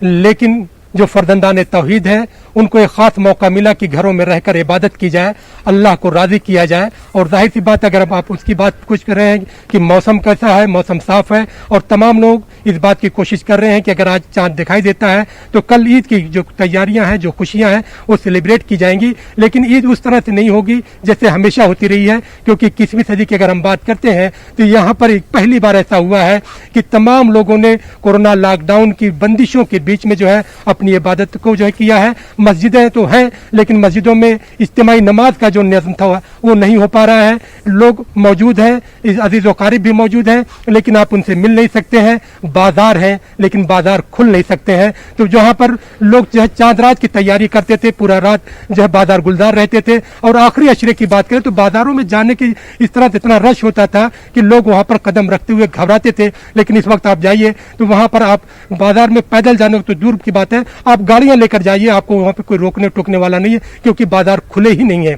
لیکن جو فرزندان توحید ہیں ان کو ایک خاص موقع ملا کہ گھروں میں رہ کر عبادت کی جائے، اللہ کو راضی کیا جائے۔ اور ظاہر سی بات اگر آپ اس کی بات کچھ کر رہے ہیں کہ موسم کیسا ہے، موسم صاف ہے، اور تمام لوگ اس بات کی کوشش کر رہے ہیں کہ اگر آج چاند دکھائی دیتا ہے تو کل عید کی جو تیاریاں ہیں، جو خوشیاں ہیں وہ سیلیبریٹ کی جائیں گی۔ لیکن عید اس طرح سے نہیں ہوگی جیسے ہمیشہ ہوتی رہی ہے، کیونکہ 21ویں صدی کی اگر ہم بات کرتے ہیں تو یہاں پر پہلی بار ایسا ہوا ہے کہ تمام لوگوں نے کورونا لاک ڈاؤن کی بندشوں کے بیچ میں جو ہے اپنی عبادت کو جو ہے کیا ہے۔ مسجدیں تو ہیں لیکن مسجدوں میں اجتماعی نماز کا جو نظم تھا وہ نہیں ہو پا رہا ہے۔ لوگ موجود ہیں، عزیز و قارب بھی موجود ہیں، لیکن آپ ان سے مل نہیں سکتے ہیں۔ بازار ہیں لیکن بازار کھل نہیں سکتے ہیں۔ تو جہاں پر لوگ جو ہے چاند رات کی تیاری کرتے تھے، پورا رات جو ہے بازار گلزار رہتے تھے، اور آخری عشرے کی بات کریں تو بازاروں میں جانے کی اس طرح سے اتنا رش ہوتا تھا کہ لوگ وہاں پر قدم رکھتے ہوئے گھبراتے تھے۔ لیکن اس وقت آپ جائیے تو وہاں پر آپ بازار میں پیدل جانے تو دور کی بات ہے، آپ گاڑیاں لے کر جائیے، آپ کو وہاں پہ کوئی روکنے ٹوکنے والا نہیں ہے، کیونکہ بازار کھلے ہی نہیں ہیں۔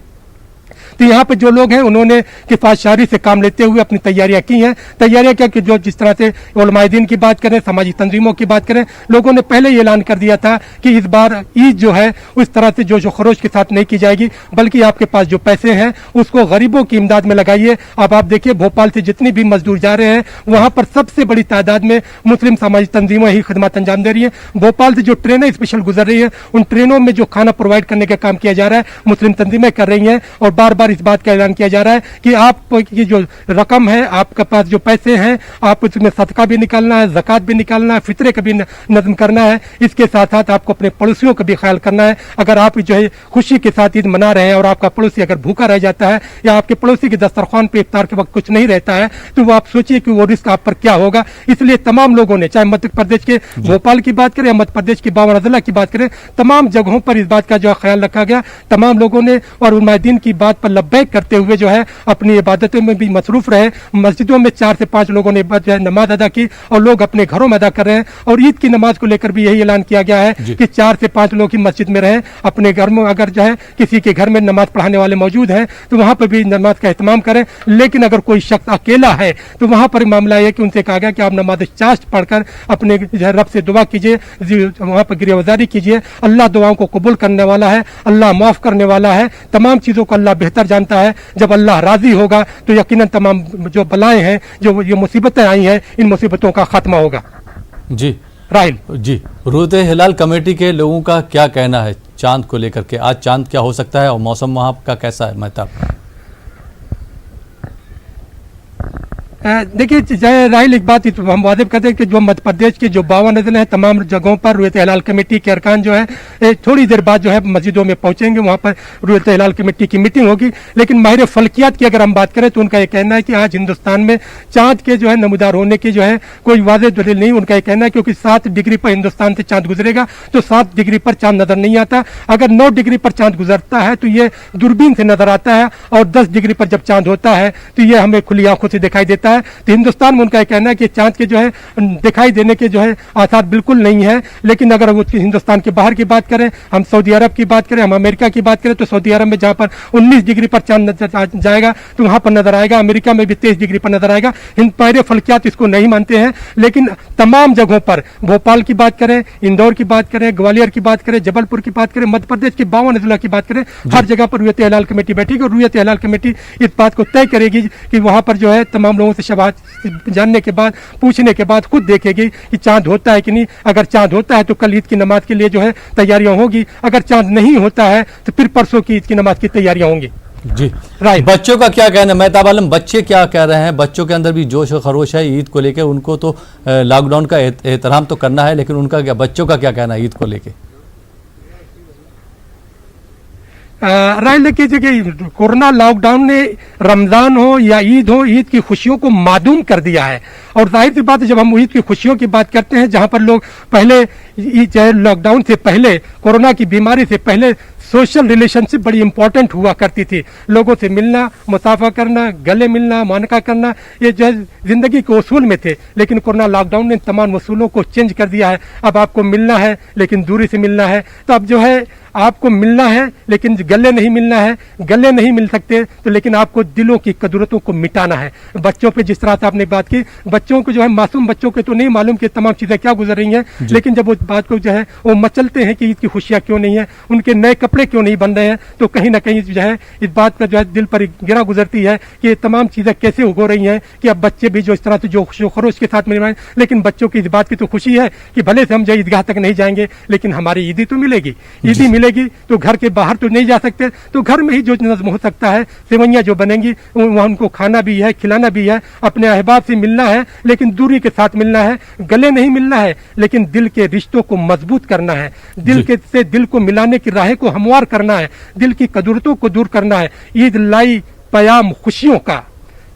تو یہاں پہ جو لوگ ہیں انہوں نے کفایت شعاری سے کام لیتے ہوئے اپنی تیاریاں کی ہیں۔ تیاریاں کیا کہ جو جس طرح سے علماء دین کی بات کریں، سماجی تنظیموں کی بات کریں، لوگوں نے پہلے ہی اعلان کر دیا تھا کہ اس بار عید جو ہے اس طرح سے جوش و خروش کے ساتھ نہیں کی جائے گی، بلکہ آپ کے پاس جو پیسے ہیں اس کو غریبوں کی امداد میں لگائیے۔ اب آپ دیکھیے بھوپال سے جتنی بھی مزدور جا رہے ہیں وہاں پر سب سے بڑی تعداد میں مسلم سماجی تنظیمیں ہی خدمات انجام دے رہی ہیں۔ بھوپال سے جو ٹرینیں اسپیشل گزر رہی ہیں ان ٹرینوں میں جو کھانا پرووائڈ کرنے کا کام کیا جا رہا ہے مسلم تنظیمیں کر رہی ہیں، اور بار بار बार इस बात का ऐलान किया जा रहा है कि आप की जो रकम है, आपके पास जो पैसे हैं, आप उसमें सदका भी निकालना है, ज़कात भी निकालना है, फितरे का भी नज़म करना है। इसके साथ साथ आपको अपने पड़ोसियों का भी ख्याल करना है। अगर आप जो है खुशी के साथ ईद मना रहे हैं और आपका पड़ोसी अगर भूखा रह जाता है या आपके पड़ोसी के दस्तरखान पे इफ्तार के वक्त कुछ नहीं रहता है, तो वो आप सोचिए कि वो रिस्क आप पर क्या होगा। इसलिए तमाम लोगों ने, चाहे मध्य प्रदेश के भोपाल की बात करें या मध्य प्रदेश की बावन अजला की बात करें, तमाम जगहों पर इस बात का जो ख्याल रखा गया। तमाम लोगों ने और उलमाए-ए-दीन की बात पर लब्बैक करते हुए जो है अपनी इबादतों में भी मसरूफ रहे। मस्जिदों में 4 से 5 लोगों ने नमाज अदा की और लोग अपने घरों में अदा कर रहे हैं। और ईद की नमाज को लेकर भी यही ऐलान किया गया है कि 4 से 5 लोग ही मस्जिद में रहें। अपने घर में अगर जो है किसी के घर में नमाज पढ़ाने वाले मौजूद हैं तो वहां पर भी नमाज का एहतमाम करें। लेकिन अगर कोई शख्स अकेला है तो वहां पर मामला यह कि उनसे कहा गया कि आप नमाज चाश्त पढ़कर अपने रब से दुआ कीजिए, वहां पर गिरफ्तारी कीजिए। अल्लाह दुआओं को कबूल करने वाला है, अल्लाह माफ करने वाला है। तमाम चीजों को अल्लाह बेहतर जानता है। जब अल्लाह राजी होगा तो यकीनन तमाम जो बलाएं हैं, जो ये मुसीबतें आई हैं, इन मुसीबतों का खात्मा होगा। जी राहिल जी, रूयत हिलाल कमेटी के लोगों का क्या कहना है चांद को लेकर के? आज चांद क्या हो सकता है और मौसम वहाँ का कैसा है महताब? देखिए राहिल, एक बात हम वाजिब करते हैं कि जो मध्य प्रदेश के जो 52 अजले हैं, तमाम जगहों पर रूयत हिलाल कमेटी के अरकान जो है थोड़ी देर बाद जो है मस्जिदों में पहुंचेंगे। वहां पर रूयत हिलाल कमेटी की मीटिंग होगी। लेकिन माहिर फल्कियात की अगर हम बात करें तो उनका ये कहना है कि आज हिंदुस्तान में चांद के जो है नमूदार होने की जो है कोई वाज़ेह दलील नहीं। उनका ये कहना है क्योंकि 7 डिग्री पर हिंदुस्तान से चांद गुजरेगा तो 7 डिग्री पर चांद नजर नहीं आता। अगर 9 डिग्री पर चांद गुजरता है तो ये दूरबीन से नजर आता है और 10 डिग्री पर जब चांद होता है तो ये हमें खुली आंखों से दिखाई देता है। तो हिंदुस्तान में उनका कहना है कि चांद के जो है दिखाई देने के जो है आसार बिल्कुल नहीं है। लेकिन अगर वो हिंदुस्तान के बाहर की बात करें, हम सऊदी अरब की बात करें, हम अमेरिका की बात करें, तो सऊदी अरब में जहां पर 19 डिग्री पर चांद नजर जाएगा तो वहां पर नजर आएगा। अमेरिका में भी 23 डिग्री पर नजर आएगा। माहिर फल्कियात इसको नहीं मानते हैं। लेकिन तमाम जगहों पर, भोपाल की बात करें, इंदौर की बात करें, ग्वालियर की बात करें, जबलपुर की बात करें, मध्य प्रदेश के 52 अजला की बात करें, हर जगह पर रूयत हिलाल कमेटी बैठेगी और रूयत हिलाल कमेटी इस बात को तय करेगी कि वहां पर जो है तमाम लोगों से शवाहद जानने के बाद, पूछने के बाद खुद देखेगी कि चांद होता है कि नहीं। अगर चांद होता है तो कल ईद की नमाज के लिए जो है तैयारियां होगी। अगर चांद नहीं होता है तो फिर परसों की ईद की नमाज की तैयारियां होंगी। जी राइट, बच्चों का क्या कहना है महताब आलम? बच्चे क्या कह रहे हैं? बच्चों के अंदर भी जोश और खरोश है ईद को लेकर। उनको तो लॉकडाउन का एहतराम तो करना है, लेकिन उनका क्या, बच्चों का क्या कहना है ईद को लेकर? राय लेके जगह कोरोना लॉकडाउन ने रमजान हो या ईद हो, ईद की खुशियों को मादूम कर दिया है। और जाहिर सी बात है, जब हम ईद की खुशियों की बात करते हैं, जहां पर लोग पहले लॉकडाउन से पहले, कोरोना की बीमारी से पहले सोशल रिलेशनशिप बड़ी इंपॉर्टेंट हुआ करती थी। लोगों से मिलना, मुसाफा करना, गले मिलना, मानका करना, ये जो है जिंदगी के उसूल में थे। लेकिन कोरोना लॉकडाउन ने तमाम उसूलों को चेंज कर दिया है। अब आपको मिलना है लेकिन दूरी से मिलना है। तो अब जो है आपको मिलना है लेकिन गले नहीं मिलना है, गले नहीं मिल सकते तो लेकिन आपको दिलों की कदरतों को मिटाना है। बच्चों पे जिस तरह से आपने बात की, बच्चों को जो है, मासूम बच्चों के तो नहीं मालूम कि तमाम चीजें क्या गुजर रही हैं, लेकिन जब उस बात को जो है वो मचलते हैं कि ईद की खुशियां क्यों नहीं है, उनके नए कपड़े क्यों नहीं बन रहे हैं, तो कहीं ना कहीं जो है इस बात का जो है दिल पर गिरा गुजरती है कि ये तमाम चीजें कैसे हो रही हैं कि अब बच्चे भी जो इस तरह से जो खरोश के साथ मिल रहे हैं। लेकिन बच्चों की इस बात की तो खुशी है कि भले से हम जो ईदगाह तक नहीं जाएंगे लेकिन हमारी ईदी तो मिलेगी। ईदी मिलेगी तो घर के बाहर तो नहीं जा सकते, तो घर में ही जो नज़्म हो सकता है, सेवैयां जो बनेंगी वहां उनको खाना भी है, खिलाना भी है, अपने अहबाब से मिलना है लेकिन दूरी के साथ मिलना है, गले नहीं मिलना है लेकिन दिल के रिश्तों को मजबूत करना है, दिल के से दिल को मिलाने की राहें को हमवार करना है, दिल की कदरतों को दूर करना है। ईद लाई पयाम खुशियों का,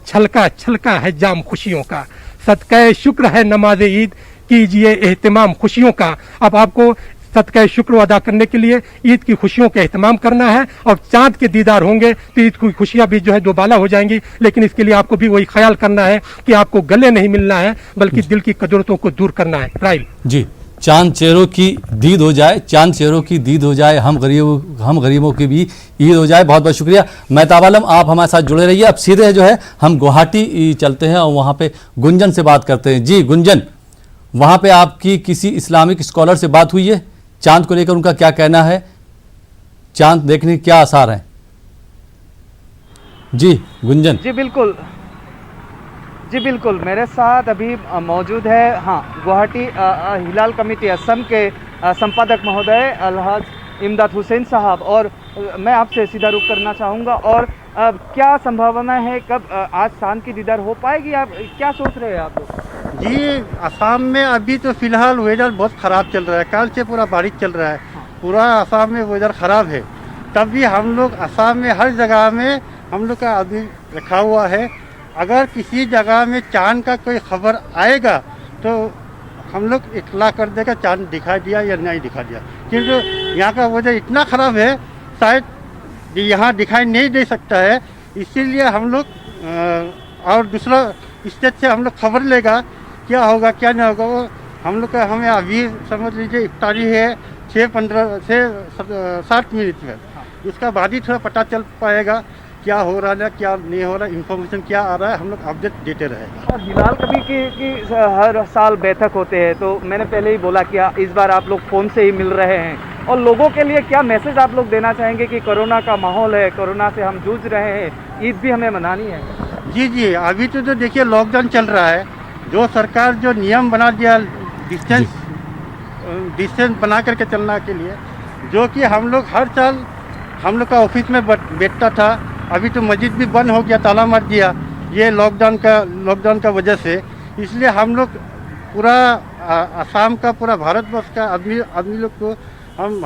छलका छलका है जाम खुशियों का, सदका शुक्र है नमाज ईद, कीजिए एहतमाम खुशियों का। अब आपको सदका शुक्र अदा करने के लिए ईद की खुशियों का एहतमाम करना है और चांद के दीदार होंगे तो ईद की खुशियां भी जो है दोबाला हो जाएंगी। लेकिन इसके लिए आपको भी वही ख्याल करना है कि आपको गले नहीं मिलना है बल्कि दिल की कदरतों को दूर करना है। राइल जी, चांद चेहरों की दीद हो जाए, चांद चेहरों की दीद हो जाए, हम गरीबों की भी ईद हो जाए। बहुत बहुत शुक्रिया महताब आलम, आप हमारे साथ जुड़े रहिए। अब सीधे जो है हम गुवाहाटी चलते हैं और वहाँ पे गुंजन से बात करते हैं। जी गुंजन, वहाँ पे आपकी किसी इस्लामिक स्कॉलर से बात हुई है? चांद को लेकर उनका क्या कहना है? चांद देखने के क्या आसार हैं? जी गुंजन। जी बिल्कुल, जी बिल्कुल, मेरे साथ अभी मौजूद है गुवाहाटी हिलाल कमेटी असम के संपादक महोदय अलहाज इमदाद हुसैन साहब। और मैं आपसे सीधा रुख करना चाहूँगा, और क्या संभावना है कब आज चांद की दीदार हो पाएगी, आप क्या सोच रहे हैं आप लोग? जी, असम में अभी तो फिलहाल वेदर बहुत ख़राब चल रहा है, कल से पूरा बारिश चल रहा है, पूरा असम में वेदर ख़राब है। तब भी हम लोग असम में हर जगह में हम लोग का आदमी रखा हुआ है, अगर किसी जगह में चांद का कोई खबर आएगा तो हम लोग इतला कर देगा चांद दिखा दिया या नहीं दिखा दिया, क्योंकि यहाँ का वेदर इतना ख़राब है शायद यहाँ दिखाई नहीं दे सकता है। इसीलिए हम लोग और दूसरा स्टेट से हम लोग खबर लेगा क्या होगा क्या नहीं होगा, वो हम लोग का हमें अभी समझ लीजिए इफ्तारी है 6:15 से 7 मिनट में, उसका बाद ही थोड़ा पता चल पाएगा क्या हो रहा है क्या नहीं हो रहा, इन्फॉर्मेशन क्या आ रहा है, हम लोग अपडेट देते रहेंगे। और हिलाल कभी की हर साल बैठक होते हैं, तो मैंने पहले ही बोला कि इस बार आप लोग फ़ोन से ही मिल रहे हैं, और लोगों के लिए क्या मैसेज आप लोग देना चाहेंगे कि कोरोना का माहौल है, कोरोना से हम जूझ रहे हैं, ईद भी हमें मनानी है? जी, अभी तो देखिए लॉकडाउन चल रहा है, जो सरकार जो नियम बना दिया डिस्टेंस बना करके चलना के लिए, जो कि हम लोग हर साल हम लोग का ऑफिस में बैठता था, अभी तो मस्जिद भी बंद हो गया, ताला मार दिया ये लॉकडाउन का वजह से। इसलिए हम लोग पूरा असम का पूरा भारतवर्ष का आदमी लोग को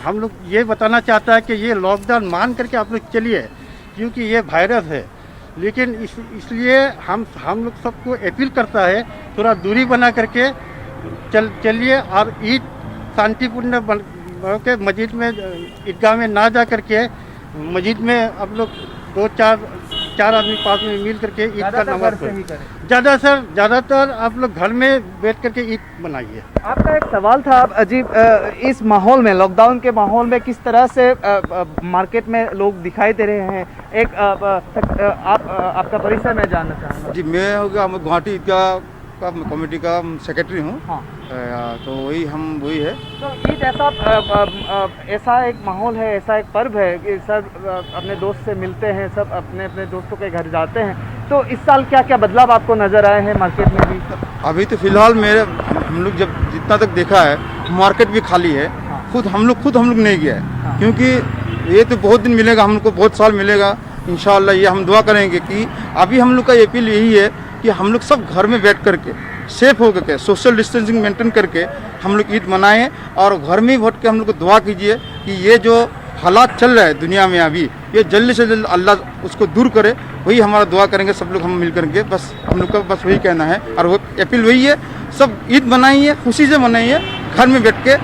हम लोग ये बताना चाहता है कि ये लॉकडाउन मान करके आप लोग चलिए, क्योंकि ये वायरस है। लेकिन इसलिए हम लोग सबको अपील करता है थोड़ा दूरी बना करके चलिए, और ईद शांतिपूर्ण के मस्जिद में ईदगाह में ना जा करके मस्जिद में आप लोग 2-4 आदमी पास में मिल करके ईद का नमाज पढ़ें। ज़्यादातर आप लोग घर में बैठ करके ईद मनाइए। आपका एक सवाल था अजीब, इस माहौल में, लॉकडाउन के माहौल में किस तरह से मार्केट में लोग दिखाई दे रहे हैं, एक आपका परिचय मैं जानना चाहूँगा। जी, मैं हो गया गुवाहाटी ईदगाह का कमेटी का सेक्रेटरी हूँ। हाँ। तो वही है। तो ईद ऐसा एक माहौल है, ऐसा एक पर्व है कि सब अपने दोस्त से मिलते हैं, सब अपने अपने दोस्तों के घर जाते हैं, तो इस साल क्या क्या बदलाव आपको नज़र आए हैं मार्केट में भी? अभी तो फिलहाल हम लोग जब जितना तक देखा है मार्केट भी खाली है। हाँ। खुद हम लोग नहीं गया है। हाँ। क्योंकि ये तो बहुत दिन मिलेगा, हम लोग को बहुत साल मिलेगा इंशाअल्लाह। ये हम दुआ करेंगे कि अभी हम लोग का अपील यही है कि हम लोग सब घर में बैठ करके सेफ हो करके सोशल डिस्टेंसिंग मेंटेन करके हम लोग ईद मनाएं, और घर में ही बैठ के हम लोग को दुआ कीजिए कि ये जो हालात चल रहा है दुनिया में अभी, ये जल्दी से जल्द अल्लाह उसको दूर करे। वही हमारा दुआ करेंगे सब लोग हम मिल करके, बस हम लोग का बस वही कहना है। और वो अपील वही है, सब ईद मनाइए, खुशी से मनाइए, घर में बैठ के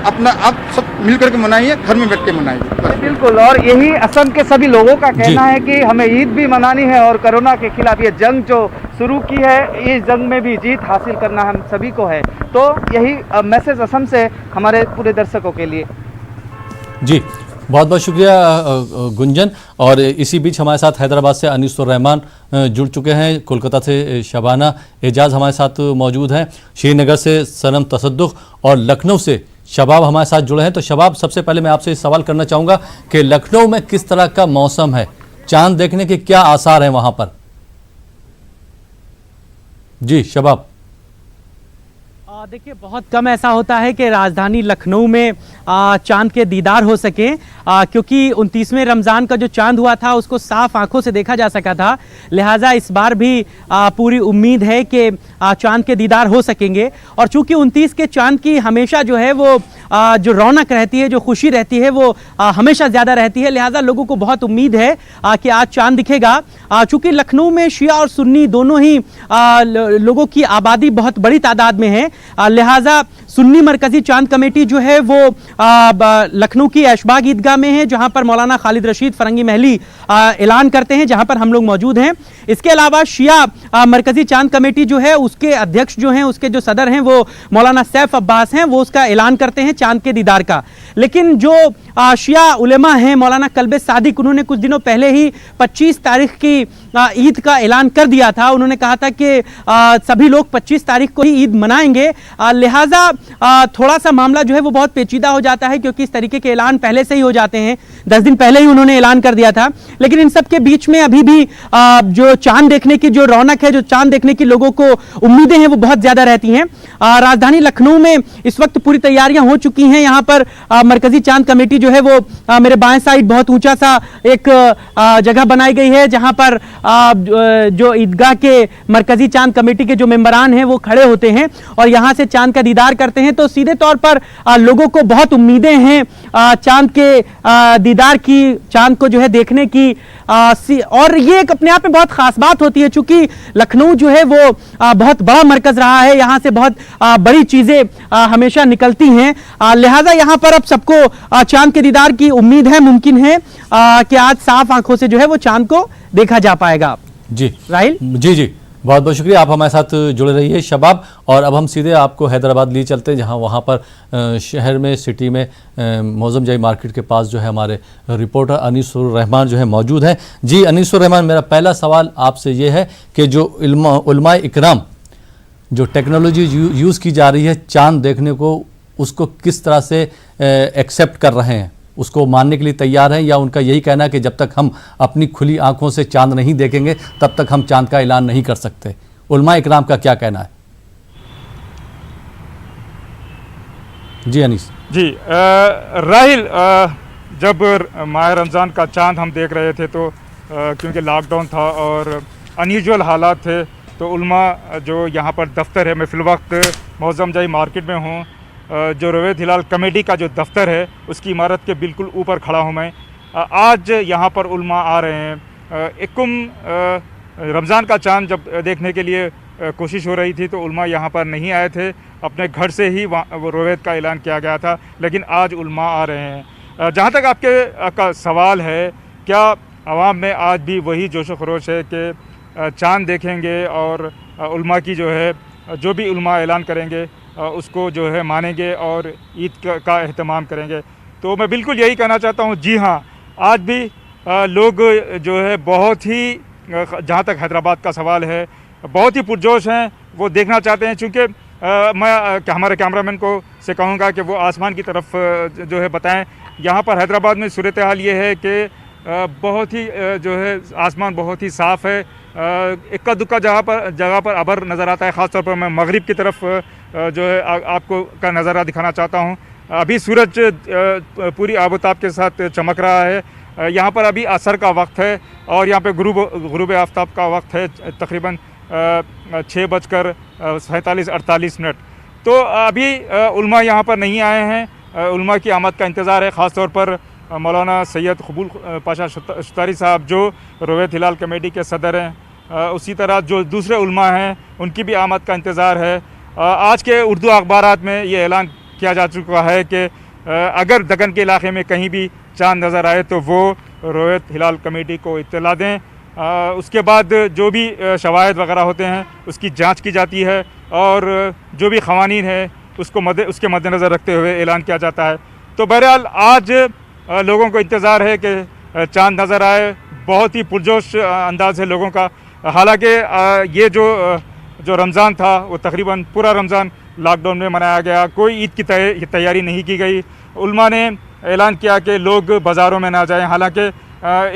अपना आप सब मिल करके मनाइए, घर में बैठ के मनाइए। बिल्कुल, और यही असम के सभी लोगों का कहना है कि हमें ईद भी मनानी है, और कोरोना के खिलाफ ये जंग जो शुरू की है, इस जंग में भी जीत हासिल करना हम सभी को है। तो यही मैसेज असम से हमारे पूरे दर्शकों के लिए। जी, बहुत बहुत शुक्रिया गुंजन। और इसी बीच हमारे साथ हैदराबाद से अनीसुर रहमान जुड़ चुके हैं, कोलकाता से शबाना एजाज हमारे साथ मौजूद हैं, श्रीनगर से सनम तसद्दुक और लखनऊ से शबाब हमारे साथ जुड़े हैं। तो शबाब, सबसे पहले मैं आपसे सवाल करना चाहूँगा कि लखनऊ में किस तरह का मौसम है, चांद देखने के क्या आसार हैं वहाँ पर? जी शबाब। देखिए, बहुत कम ऐसा होता है कि राजधानी लखनऊ में चांद के दीदार हो सके, क्योंकि 29वें रमज़ान का जो चांद हुआ था उसको साफ आंखों से देखा जा सका था। लिहाजा इस बार भी पूरी उम्मीद है कि चांद के दीदार हो सकेंगे। और चूंकि 29 के चांद की हमेशा जो है वो जो रौनक रहती है, जो खुशी रहती है, वो हमेशा ज़्यादा रहती है। लिहाजा लोगों को बहुत उम्मीद है कि आज चांद दिखेगा। चूंकि लखनऊ में शिया और सुन्नी दोनों ही लोगों की आबादी बहुत बड़ी तादाद में है, लिहाजा सुन्नी मरकजी चांद कमेटी जो है वो लखनऊ की ऐशबाग ईदगाह में है, जहां पर मौलाना खालिद रशीद फरंगी महली ऐलान करते हैं, जहां पर हम लोग मौजूद हैं। इसके अलावा शिया मरकजी चांद कमेटी जो है उसके अध्यक्ष जो हैं, उसके जो सदर हैं वो मौलाना सैफ अब्बास हैं, वो उसका ऐलान करते हैं चांद के दीदार का। लेकिन जो शिया उलेमा हैं, मौलाना कल्बे सादिक, उन्होंने कुछ दिनों पहले ही 25 तारीख की ईद का ऐलान कर दिया था। उन्होंने कहा था कि सभी लोग 25 तारीख को ही ईद मनाएंगे। लिहाजा थोड़ा सा मामला जो है वो बहुत पेचीदा हो जाता है, क्योंकि इस तरीके के ऐलान पहले से ही हो जाते हैं। 10 दिन पहले ही उन्होंने ऐलान कर दिया था, लेकिन इन सब के बीच में अभी भी जो चांद देखने की जो रौनक है, जो चांद देखने की लोगों को उम्मीदें हैं, वो बहुत ज्यादा रहती हैं। राजधानी लखनऊ में इस वक्त पूरी तैयारियां हो चुकी हैं। यहाँ पर मरकजी चांद कमेटी जो है वो मेरे बाएं साइड बहुत ऊंचा सा एक जगह बनाई गई है, जहां पर जो ईदगाह के मरकजी चांद कमेटी के जो मेंबरान हैं वो खड़े होते हैं और यहां से चांद का दीदार करते हैं। तो सीधे तौर पर लोगों को बहुत उम्मीदें हैं चांद के दीदार की, चांद को जो है देखने की। और ये एक अपने आप में बहुत खास बात होती है, चूंकि लखनऊ जो है वो बहुत बड़ा मरकज रहा है, यहाँ से बहुत बड़ी चीजें हमेशा निकलती हैं, लिहाजा यहाँ पर अब सबको चांद के दीदार की उम्मीद है। मुमकिन है कि आज साफ आंखों से जो है वो चांद को देखा जा पाएगा। जी राहिल। जी बहुत बहुत शुक्रिया, आप हमारे साथ जुड़े रहिए शबाब। और अब हम सीधे आपको हैदराबाद लिए चलते हैं, जहां वहां पर शहर में, सिटी में मौजम जाई मार्केट के पास जो है हमारे रिपोर्टर अनीसुर रहमान जो है मौजूद हैं। जी अनीसुर रहमान, मेरा पहला सवाल आपसे ये है कि जो उलमाए इकराम जो टेक्नोलॉजी यूज़ की जा रही है चांद देखने को, उसको किस तरह से एक्सेप्ट कर रहे हैं, उसको मानने के लिए तैयार हैं, या उनका यही कहना है कि जब तक हम अपनी खुली आंखों से चांद नहीं देखेंगे तब तक हम चांद का ऐलान नहीं कर सकते? उलमाए इकराम का क्या कहना है? जी अनीस। जी राहिल, जब माह रमज़ान का चांद हम देख रहे थे तो क्योंकि लॉकडाउन था और अनयूजुअल हालात थे, तो उलमा जो यहाँ पर दफ्तर है, मैं फ़िल वक्त मौज़म जाई मार्केट में हूँ, जो रवेद हिलाल कमेटी का जो दफ्तर है उसकी इमारत के बिल्कुल ऊपर खड़ा हूँ मैं। आज यहाँ पर उलमा आ रहे हैं। रमज़ान का चांद जब देखने के लिए कोशिश हो रही थी तो उलमा यहाँ पर नहीं आए थे, अपने घर से ही वो रवेद का ऐलान किया गया था, लेकिन आज उलमा आ रहे हैं। जहाँ तक आपके का सवाल है, क्या आवाम में आज भी वही जोश व खरोश है कि चांद देखेंगे और उलमा की जो है, जो भी उलमा ऐलान करेंगे उसको जो है मानेंगे और ईद का एहतमाम करेंगे? तो मैं बिल्कुल यही कहना चाहता हूँ, जी हाँ, आज भी लोग जो है बहुत ही, जहाँ तक हैदराबाद का सवाल है, बहुत ही पुरजोश हैं, वो देखना चाहते हैं। चूँकि मैं हमारे कैमरामैन को से कहूँगा कि वो आसमान की तरफ जो है बताएं। यहाँ पर हैदराबाद में सूरत हाल ये है कि बहुत ही जो है आसमान बहुत ही साफ़ है, इक्का दुक्का जगह पर अबर नज़र आता है। ख़ास तौर पर मैं मगरिब की तरफ जो है आपको का नज़ारा दिखाना चाहता हूँ। अभी सूरज पूरी आबोताब के साथ चमक रहा है। यहाँ पर अभी असर का वक्त है और यहाँ पे गुरूब आफ्ताब का वक्त है तकरीबन 6:47-48 तो अभी उलमा यहाँ पर नहीं आए हैं। उलमा की आमद का इंतज़ार है। ख़ास तौर पर मौलाना सैयद कबूल पाशा शुतारी साहब जो रवेद हिलाल कमेटी के सदर हैं, उसी तरह जो दूसरे उलमा हैं उनकी भी आमद का इंतज़ार है। आज के उर्दू अखबारात में ये ऐलान किया जा चुका है कि अगर दक्कन के इलाके में कहीं भी चांद नज़र आए तो वो रवेद हिलाल कमेटी को इत्तला दें। उसके बाद जो भी शवाहिद वगैरह होते हैं उसकी जांच की जाती है और जो भी क़वानीन है उसके मद्देनज़र रखते हुए ऐलान किया जाता है। तो बहरहाल आज लोगों को इंतज़ार है कि चांद नज़र आए। बहुत ही पुरजोश अंदाज़ है लोगों का। हालांकि ये जो रमज़ान था वो तकरीबन पूरा रमज़ान लॉकडाउन में मनाया गया, कोई ईद की तैयारी नहीं की गई। उलमा ने ऐलान किया कि लोग बाज़ारों में ना जाएं। हालांकि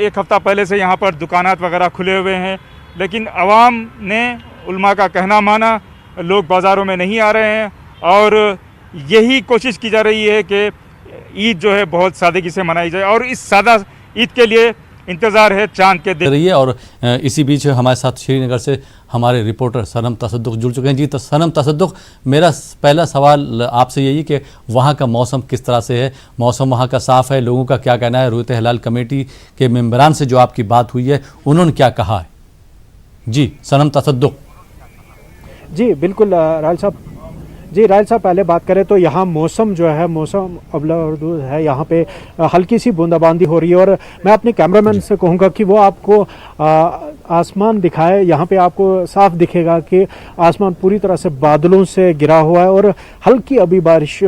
एक हफ़्ता पहले से यहाँ पर दुकानात वगैरह खुले हुए हैं, लेकिन आवाम ने उलमा का कहना माना, लोग बाज़ारों में नहीं आ रहे हैं और यही कोशिश की जा रही है कि ईद जो है बहुत सादगी से मनाई जाए और इस सादा ईद के लिए इंतज़ार है चांद के दिन रही है। और इसी बीच हमारे साथ श्रीनगर से हमारे रिपोर्टर सनम तसद्दुक़ जुड़ चुके हैं। जी तो सनम तसद्दुक़, मेरा पहला सवाल आपसे यही कि वहाँ का मौसम किस तरह से है? मौसम वहाँ का साफ़ है? लोगों का क्या कहना है? रवेद हिलाल कमेटी के मेंबरान से जो आपकी बात हुई है उन्होंने क्या कहा है? जी सनम तसद्दुक़। जी बिल्कुल राहिल साहब। जी राहिल साहब, पहले बात करें तो यहाँ मौसम जो है, मौसम अबलर्दू है। यहाँ पे हल्की सी बूंदाबांदी हो रही है और मैं अपने कैमरामैन से कहूँगा कि वो आपको आसमान दिखाए। यहाँ पे आपको साफ दिखेगा कि आसमान पूरी तरह से बादलों से घिरा हुआ है और हल्की अभी बारिश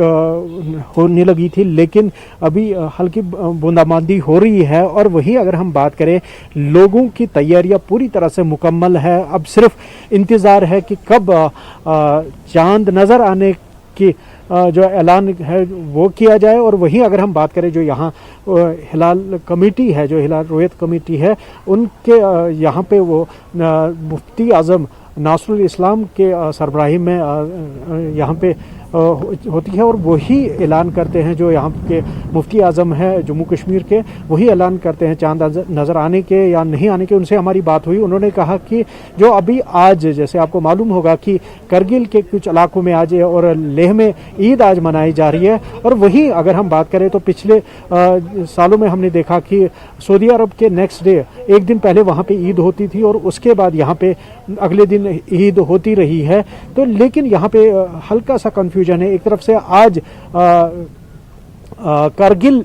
होने लगी थी, लेकिन अभी हल्की बूंदाबांदी हो रही है। और वहीं अगर हम बात करें, लोगों की तैयारियाँ पूरी तरह से मुकम्मल है। अब सिर्फ इंतज़ार है कि कब चांद नज़र आने की جو اعلان ہے وہ کیا جائے. اور وہیں اگر ہم بات کریں جو یہاں ہلال کمیٹی ہے, جو ہلال رویت کمیٹی ہے, ان کے یہاں پہ وہ مفتی اعظم ناصر الاسلام کے سربراہی میں یہاں پہ ہوتی ہے, اور وہی اعلان کرتے ہیں, جو یہاں کے مفتی اعظم ہے جموں کشمیر کے, وہی اعلان کرتے ہیں چاند نظر آنے کے یا نہیں آنے کے. ان سے ہماری بات ہوئی, انہوں نے کہا کہ جو ابھی آج جیسے آپ کو معلوم ہوگا کہ کرگل کے کچھ علاقوں میں آج اور لیہ میں عید آج منائی جا رہی ہے, اور وہیں اگر ہم بات کریں تو پچھلے سالوں میں ہم نے دیکھا کہ سعودی عرب کے نیکسٹ ڈے ایک دن پہلے وہاں پہ عید ہوتی تھی اور اس کے بعد یہاں پہ اگلے دن عید ہوتی رہی ہے. تو لیکن یہاں پہ ہلکا سا کنفیوژن ہے. ایک طرف سے آج کرگل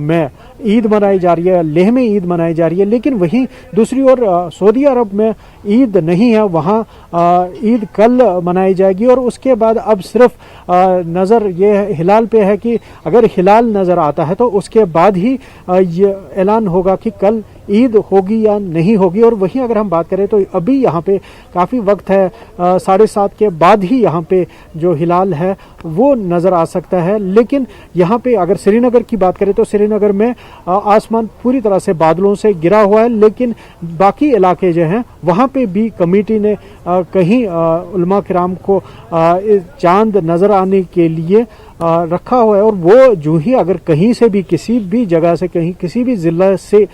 میں عید منائی جا رہی ہے, لیہ میں عید منائی جا رہی ہے, لیکن وہیں دوسری اور سعودی عرب میں عید نہیں ہے, وہاں عید کل منائی جائے گی. اور اس کے بعد اب صرف نظر یہ ہلال پہ ہے کہ اگر ہلال نظر آتا ہے تو اس کے بعد ہی یہ اعلان ہوگا کہ کل عید ہوگی یا نہیں ہوگی. اور وہیں اگر ہم بات کریں تو ابھی یہاں پہ کافی وقت ہے, 7:30 کے بعد ہی یہاں پہ جو ہلال ہے وہ نظر آ سکتا ہے. لیکن یہاں پہ اگر سری نگر کی بات کریں تو سری نگر میں آسمان پوری طرح سے بادلوں سے گرا ہوا ہے, لیکن باقی علاقے جو ہیں وہاں پہ بھی کمیٹی نے کہیں علماء کرام کو چاند نظر آنے کے لیے رکھا ہوا ہے, اور وہ جو ہی اگر کہیں سے بھی کسی بھی جگہ سے کہیں کسی بھی ضلع سے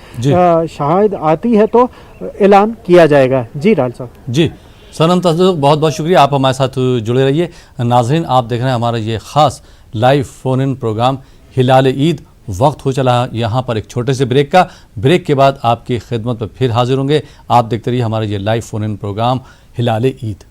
شاہد آتی ہے تو اعلان کیا جائے گا. جی راحل صاحب. جی سنم تصدیق, بہت بہت شکریہ, آپ ہمارے ساتھ جڑے رہیے. ناظرین, آپ دیکھ رہے ہیں ہمارا یہ خاص لائیو فون ان پروگرام ہلال عید. وقت ہو چلا یہاں پر ایک چھوٹے سے بریک کا. بریک کے بعد آپ کی خدمت پر پھر حاضر ہوں گے. آپ دیکھتے رہیے ہمارا یہ لائیو فون ان پروگرام ہلال عید.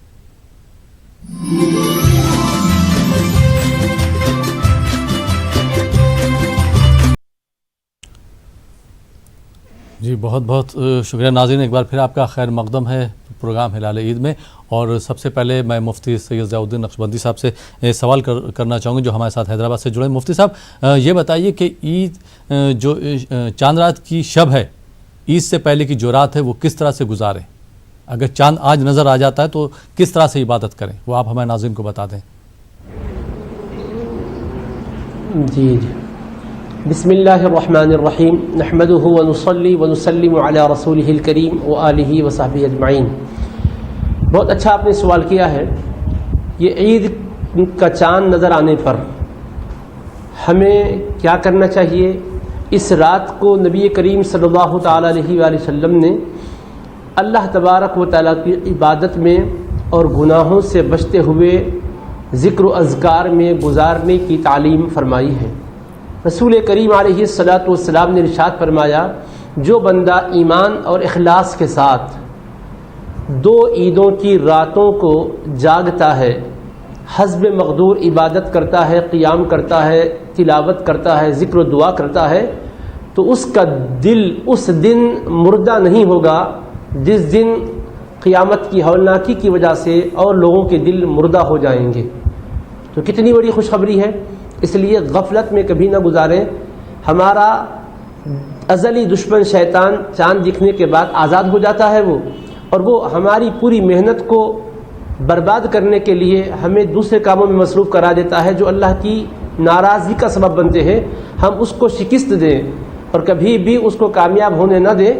جی بہت بہت شکریہ ناظرین, ایک بار پھر آپ کا خیر مقدم ہے پروگرام ہلال عید میں. اور سب سے پہلے میں مفتی سید ضیاء الدین نقشبندی صاحب سے سوال کرنا چاہوں گا جو ہمارے ساتھ حیدرآباد سے جڑے. مفتی صاحب یہ بتائیے کہ عید جو چاند رات کی شب ہے, عید سے پہلے کی جو رات ہے وہ کس طرح سے گزاریں؟ اگر چاند آج نظر آ جاتا ہے تو کس طرح سے عبادت کریں, وہ آپ ہمارے ناظرین کو بتا دیں. جی بسم اللہ الرحمن الرحیم, نحمده ونصلی ونسلم علی رسولہ الکریم وآلہ وصحبہ اجمعین. بہت اچھا آپ نے سوال کیا ہے. یہ عید کا چاند نظر آنے پر ہمیں کیا کرنا چاہیے؟ اس رات کو نبی کریم صلی اللہ تعالیٰ علیہ وآلہ وسلم نے اللہ تبارک و تعالیٰ کی عبادت میں اور گناہوں سے بچتے ہوئے ذکر و اذکار میں گزارنے کی تعلیم فرمائی ہے. رسول کریم علیہ الصلاۃ والسلام نے ارشاد فرمایا, جو بندہ ایمان اور اخلاص کے ساتھ 2 عیدوں کی راتوں کو جاگتا ہے, حسب مقدور عبادت کرتا ہے, قیام کرتا ہے, تلاوت کرتا ہے, ذکر و دعا کرتا ہے, تو اس کا دل اس دن مردہ نہیں ہوگا جس دن قیامت کی ہولناکی کی وجہ سے اور لوگوں کے دل مردہ ہو جائیں گے. تو کتنی بڑی خوشخبری ہے. اس لیے غفلت میں کبھی نہ گزاریں. ہمارا ازلی دشمن شیطان چاند دکھنے کے بعد آزاد ہو جاتا ہے اور وہ ہماری پوری محنت کو برباد کرنے کے لیے ہمیں دوسرے کاموں میں مصروف کرا دیتا ہے جو اللہ کی ناراضگی کا سبب بنتے ہیں. ہم اس کو شکست دیں اور کبھی بھی اس کو کامیاب ہونے نہ دیں.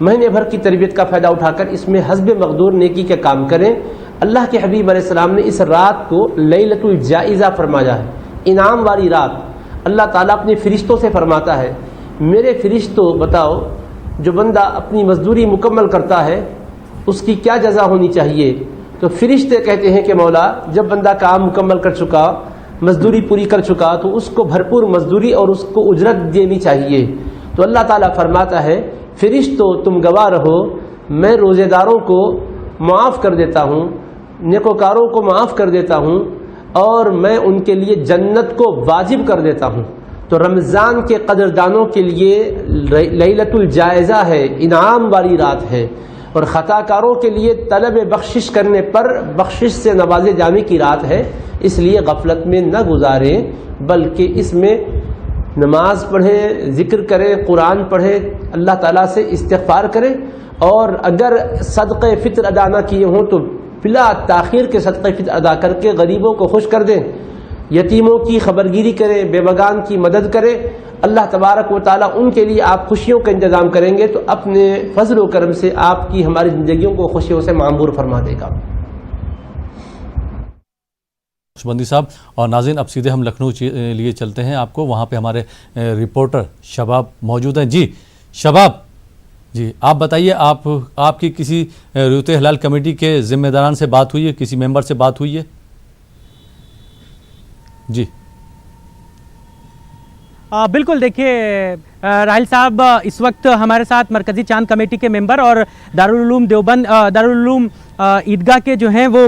مہینے بھر کی تربیت کا فائدہ اٹھا کر اس میں حسب مقدور نیکی کے کام کریں. اللہ کے حبیب علیہ السلام نے اس رات کو لیلۃ الجائزہ فرمایا ہے, انعام والی رات. اللہ تعالیٰ اپنے فرشتوں سے فرماتا ہے, میرے فرشتوں بتاؤ جو بندہ اپنی مزدوری مکمل کرتا ہے اس کی کیا جزا ہونی چاہیے؟ تو فرشتے کہتے ہیں کہ مولا جب بندہ کام مکمل کر چکا, مزدوری پوری کر چکا, تو اس کو بھرپور مزدوری اور اس کو اجرت دینی چاہیے. تو اللہ تعالیٰ فرماتا ہے, فرشتوں تم گواہ رہو, میں روزے داروں کو معاف کر دیتا ہوں, نیکوکاروں کو معاف کر دیتا ہوں, اور میں ان کے لیے جنت کو واجب کر دیتا ہوں. تو رمضان کے قدردانوں کے لیے لیلۃ الجائزہ ہے, انعام والی رات ہے, اور خطا کاروں کے لیے طلب بخشش کرنے پر بخشش سے نوازے جانے کی رات ہے. اس لیے غفلت میں نہ گزاریں, بلکہ اس میں نماز پڑھیں, ذکر کریں, قرآن پڑھیں, اللہ تعالیٰ سے استغفار کریں, اور اگر صدقہ فطر ادا نہ کیے ہوں تو بلا تاخیر کے صدقہ فطر ادا کر کے غریبوں کو خوش کر دیں. یتیموں کی خبرگیری کریں، بیوگان کی مدد کریں. اللہ تبارک و تعالیٰ ان کے لیے آپ خوشیوں کا انتظام کریں گے تو اپنے فضل و کرم سے آپ کی ہماری زندگیوں کو خوشیوں سے معمور فرما دے گا. بندی صاحب اور ناظرین، اب سیدھے ہم لکھنؤ لیے چلتے ہیں. آپ کو وہاں پہ ہمارے رپورٹر شباب موجود ہیں. جی شباب، جی آپ بتائیے، آپ کی کسی ریوت ہلال کمیٹی کے ذمہ داران سے بات ہوئی ہے، کسی ممبر سے بات ہوئی ہے؟ جی بالکل. دیکھیے راحل صاحب، اس وقت ہمارے ساتھ مرکزی چاند کمیٹی کے ممبر اور دارالعلوم دیوبند دارالعلوم عیدگاہ کے جو ہیں وہ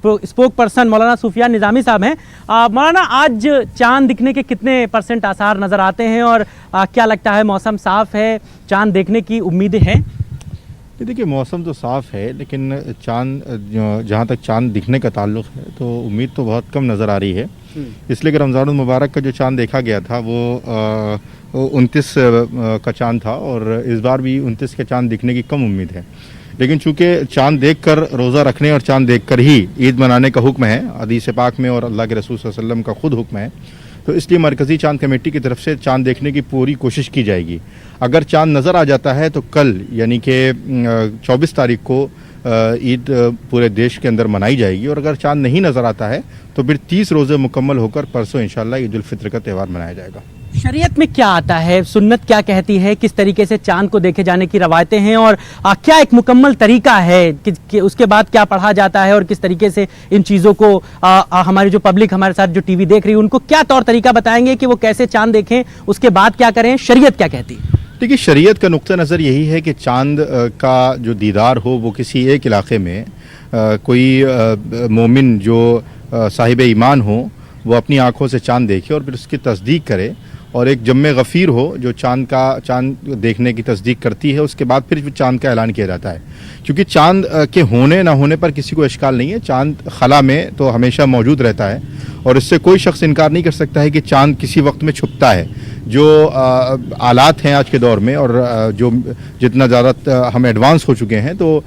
اسپوک پرسن مولانا سفیان نظامی صاحب ہیں. مولانا، آج چاند دکھنے کے کتنے % آثار نظر آتے ہیں اور کیا لگتا ہے موسم صاف ہے، چاند دیکھنے کی امیدیں ہیں؟ دیکھیے موسم تو صاف ہے، لیکن چاند جہاں تک چاند دکھنے کا تعلق ہے تو امید تو بہت کم نظر آ رہی ہے، اس لیے کہ رمضان المبارک کا جو چاند دیکھا گیا تھا وہ 29 کا چاند تھا، اور اس بار بھی 29 کے چاند دکھنے کی کم امید ہے. لیکن چونکہ چاند دیکھ کر روزہ رکھنے اور چاند دیکھ کر ہی عید منانے کا حکم ہے حدیث پاک میں، اور اللہ کے رسول صلی اللہ علیہ وسلم کا خود حکم ہے، تو اس لیے مرکزی چاند کمیٹی کی طرف سے چاند دیکھنے کی پوری کوشش کی جائے گی. اگر چاند نظر آ جاتا ہے تو کل یعنی کہ 24 تاریخ کو عید پورے دیش کے اندر منائی جائے گی، اور اگر چاند نہیں نظر آتا ہے تو پھر 30 روزے مکمل ہو کر پرسوں انشاءاللہ عید الفطر کا تہوار منایا جائے گا. شریعت میں کیا آتا ہے، سنت کیا کہتی ہے، کس طریقے سے چاند کو دیکھے جانے کی روایتیں ہیں، اور کیا ایک مکمل طریقہ ہے کہ اس کے بعد کیا پڑھا جاتا ہے، اور کس طریقے سے ان چیزوں کو ہماری جو پبلک ہمارے ساتھ جو ٹی وی دیکھ رہی ہے ان کو کیا طور طریقہ بتائیں گے کہ وہ کیسے چاند دیکھیں، اس کے بعد کیا کریں، شریعت کیا کہتی ہے؟ دیکھیے شریعت کا نقطہ نظر یہی ہے کہ چاند کا جو دیدار ہو وہ کسی ایک علاقے میں کوئی مومن جو صاحب ایمان ہو وہ اپنی آنکھوں سے چاند دیکھے اور پھر اس کی تصدیق کرے، اور ایک جمع غفیر ہو جو چاند دیکھنے کی تصدیق کرتی ہے، اس کے بعد پھر چاند کا اعلان کیا جاتا ہے. کیونکہ چاند کے ہونے نہ ہونے پر کسی کو اشکال نہیں ہے، چاند خلا میں تو ہمیشہ موجود رہتا ہے، اور اس سے کوئی شخص انکار نہیں کر سکتا ہے کہ چاند کسی وقت میں چھپتا ہے. جو آلات ہیں آج کے دور میں، اور جو جتنا زیادہ ہم ایڈوانس ہو چکے ہیں، تو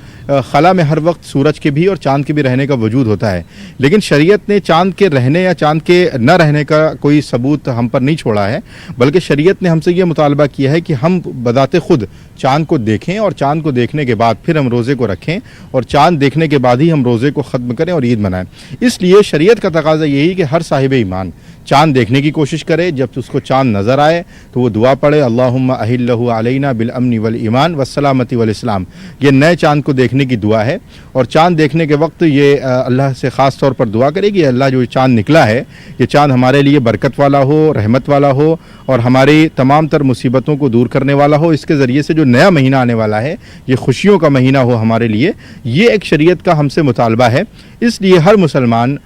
خلا میں ہر وقت سورج کے بھی اور چاند کے بھی رہنے کا وجود ہوتا ہے. لیکن شریعت نے چاند کے رہنے یا چاند کے نہ رہنے کا کوئی ثبوت ہم پر نہیں چھوڑا ہے، بلکہ شریعت نے ہم سے یہ مطالبہ کیا ہے کہ ہم بذات خود چاند کو دیکھیں، اور چاند کو دیکھنے کے بعد پھر ہم روزے کو رکھیں، اور چاند دیکھنے کے بعد ہی ہم روزے کو ختم کریں اور عید منائیں. اس لیے شریعت کا تقاضا یہی کہ ہر صاحب ایمان چاند دیکھنے کی کوشش کرے. جب اس کو چاند نظر آئے تو وہ دعا پڑھے، اللہم احلہ علینا بالامن والایمان والسلامتی والاسلام. یہ نئے چاند کو دیکھنے کی دعا ہے، اور چاند دیکھنے کے وقت یہ اللہ سے خاص طور پر دعا کرے کہ اللہ جو چاند نکلا ہے یہ چاند ہمارے لیے برکت والا ہو، رحمت والا ہو، اور ہماری تمام تر مصیبتوں کو دور کرنے والا ہو. اس کے ذریعے سے جو نیا مہینہ آنے والا ہے یہ خوشیوں کا مہینہ ہو ہمارے لیے. یہ ایک شریعت کا ہم سے مطالبہ ہے. اس لیے ہر مسلمان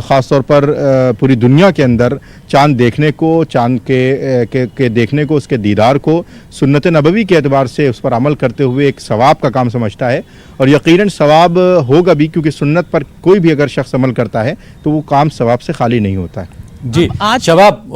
خاص طور پر پوری دنیا کے اندر چاند دیکھنے کو، چاند کے دیکھنے کو، اس کے دیدار کو سنت نبوی کے اعتبار سے اس پر عمل کرتے ہوئے ایک ثواب کا کام سمجھتا ہے، اور یقیناً ثواب ہوگا بھی، کیونکہ سنت پر کوئی بھی اگر شخص عمل کرتا ہے تو وہ کام ثواب سے خالی نہیں ہوتا ہے. جی شباب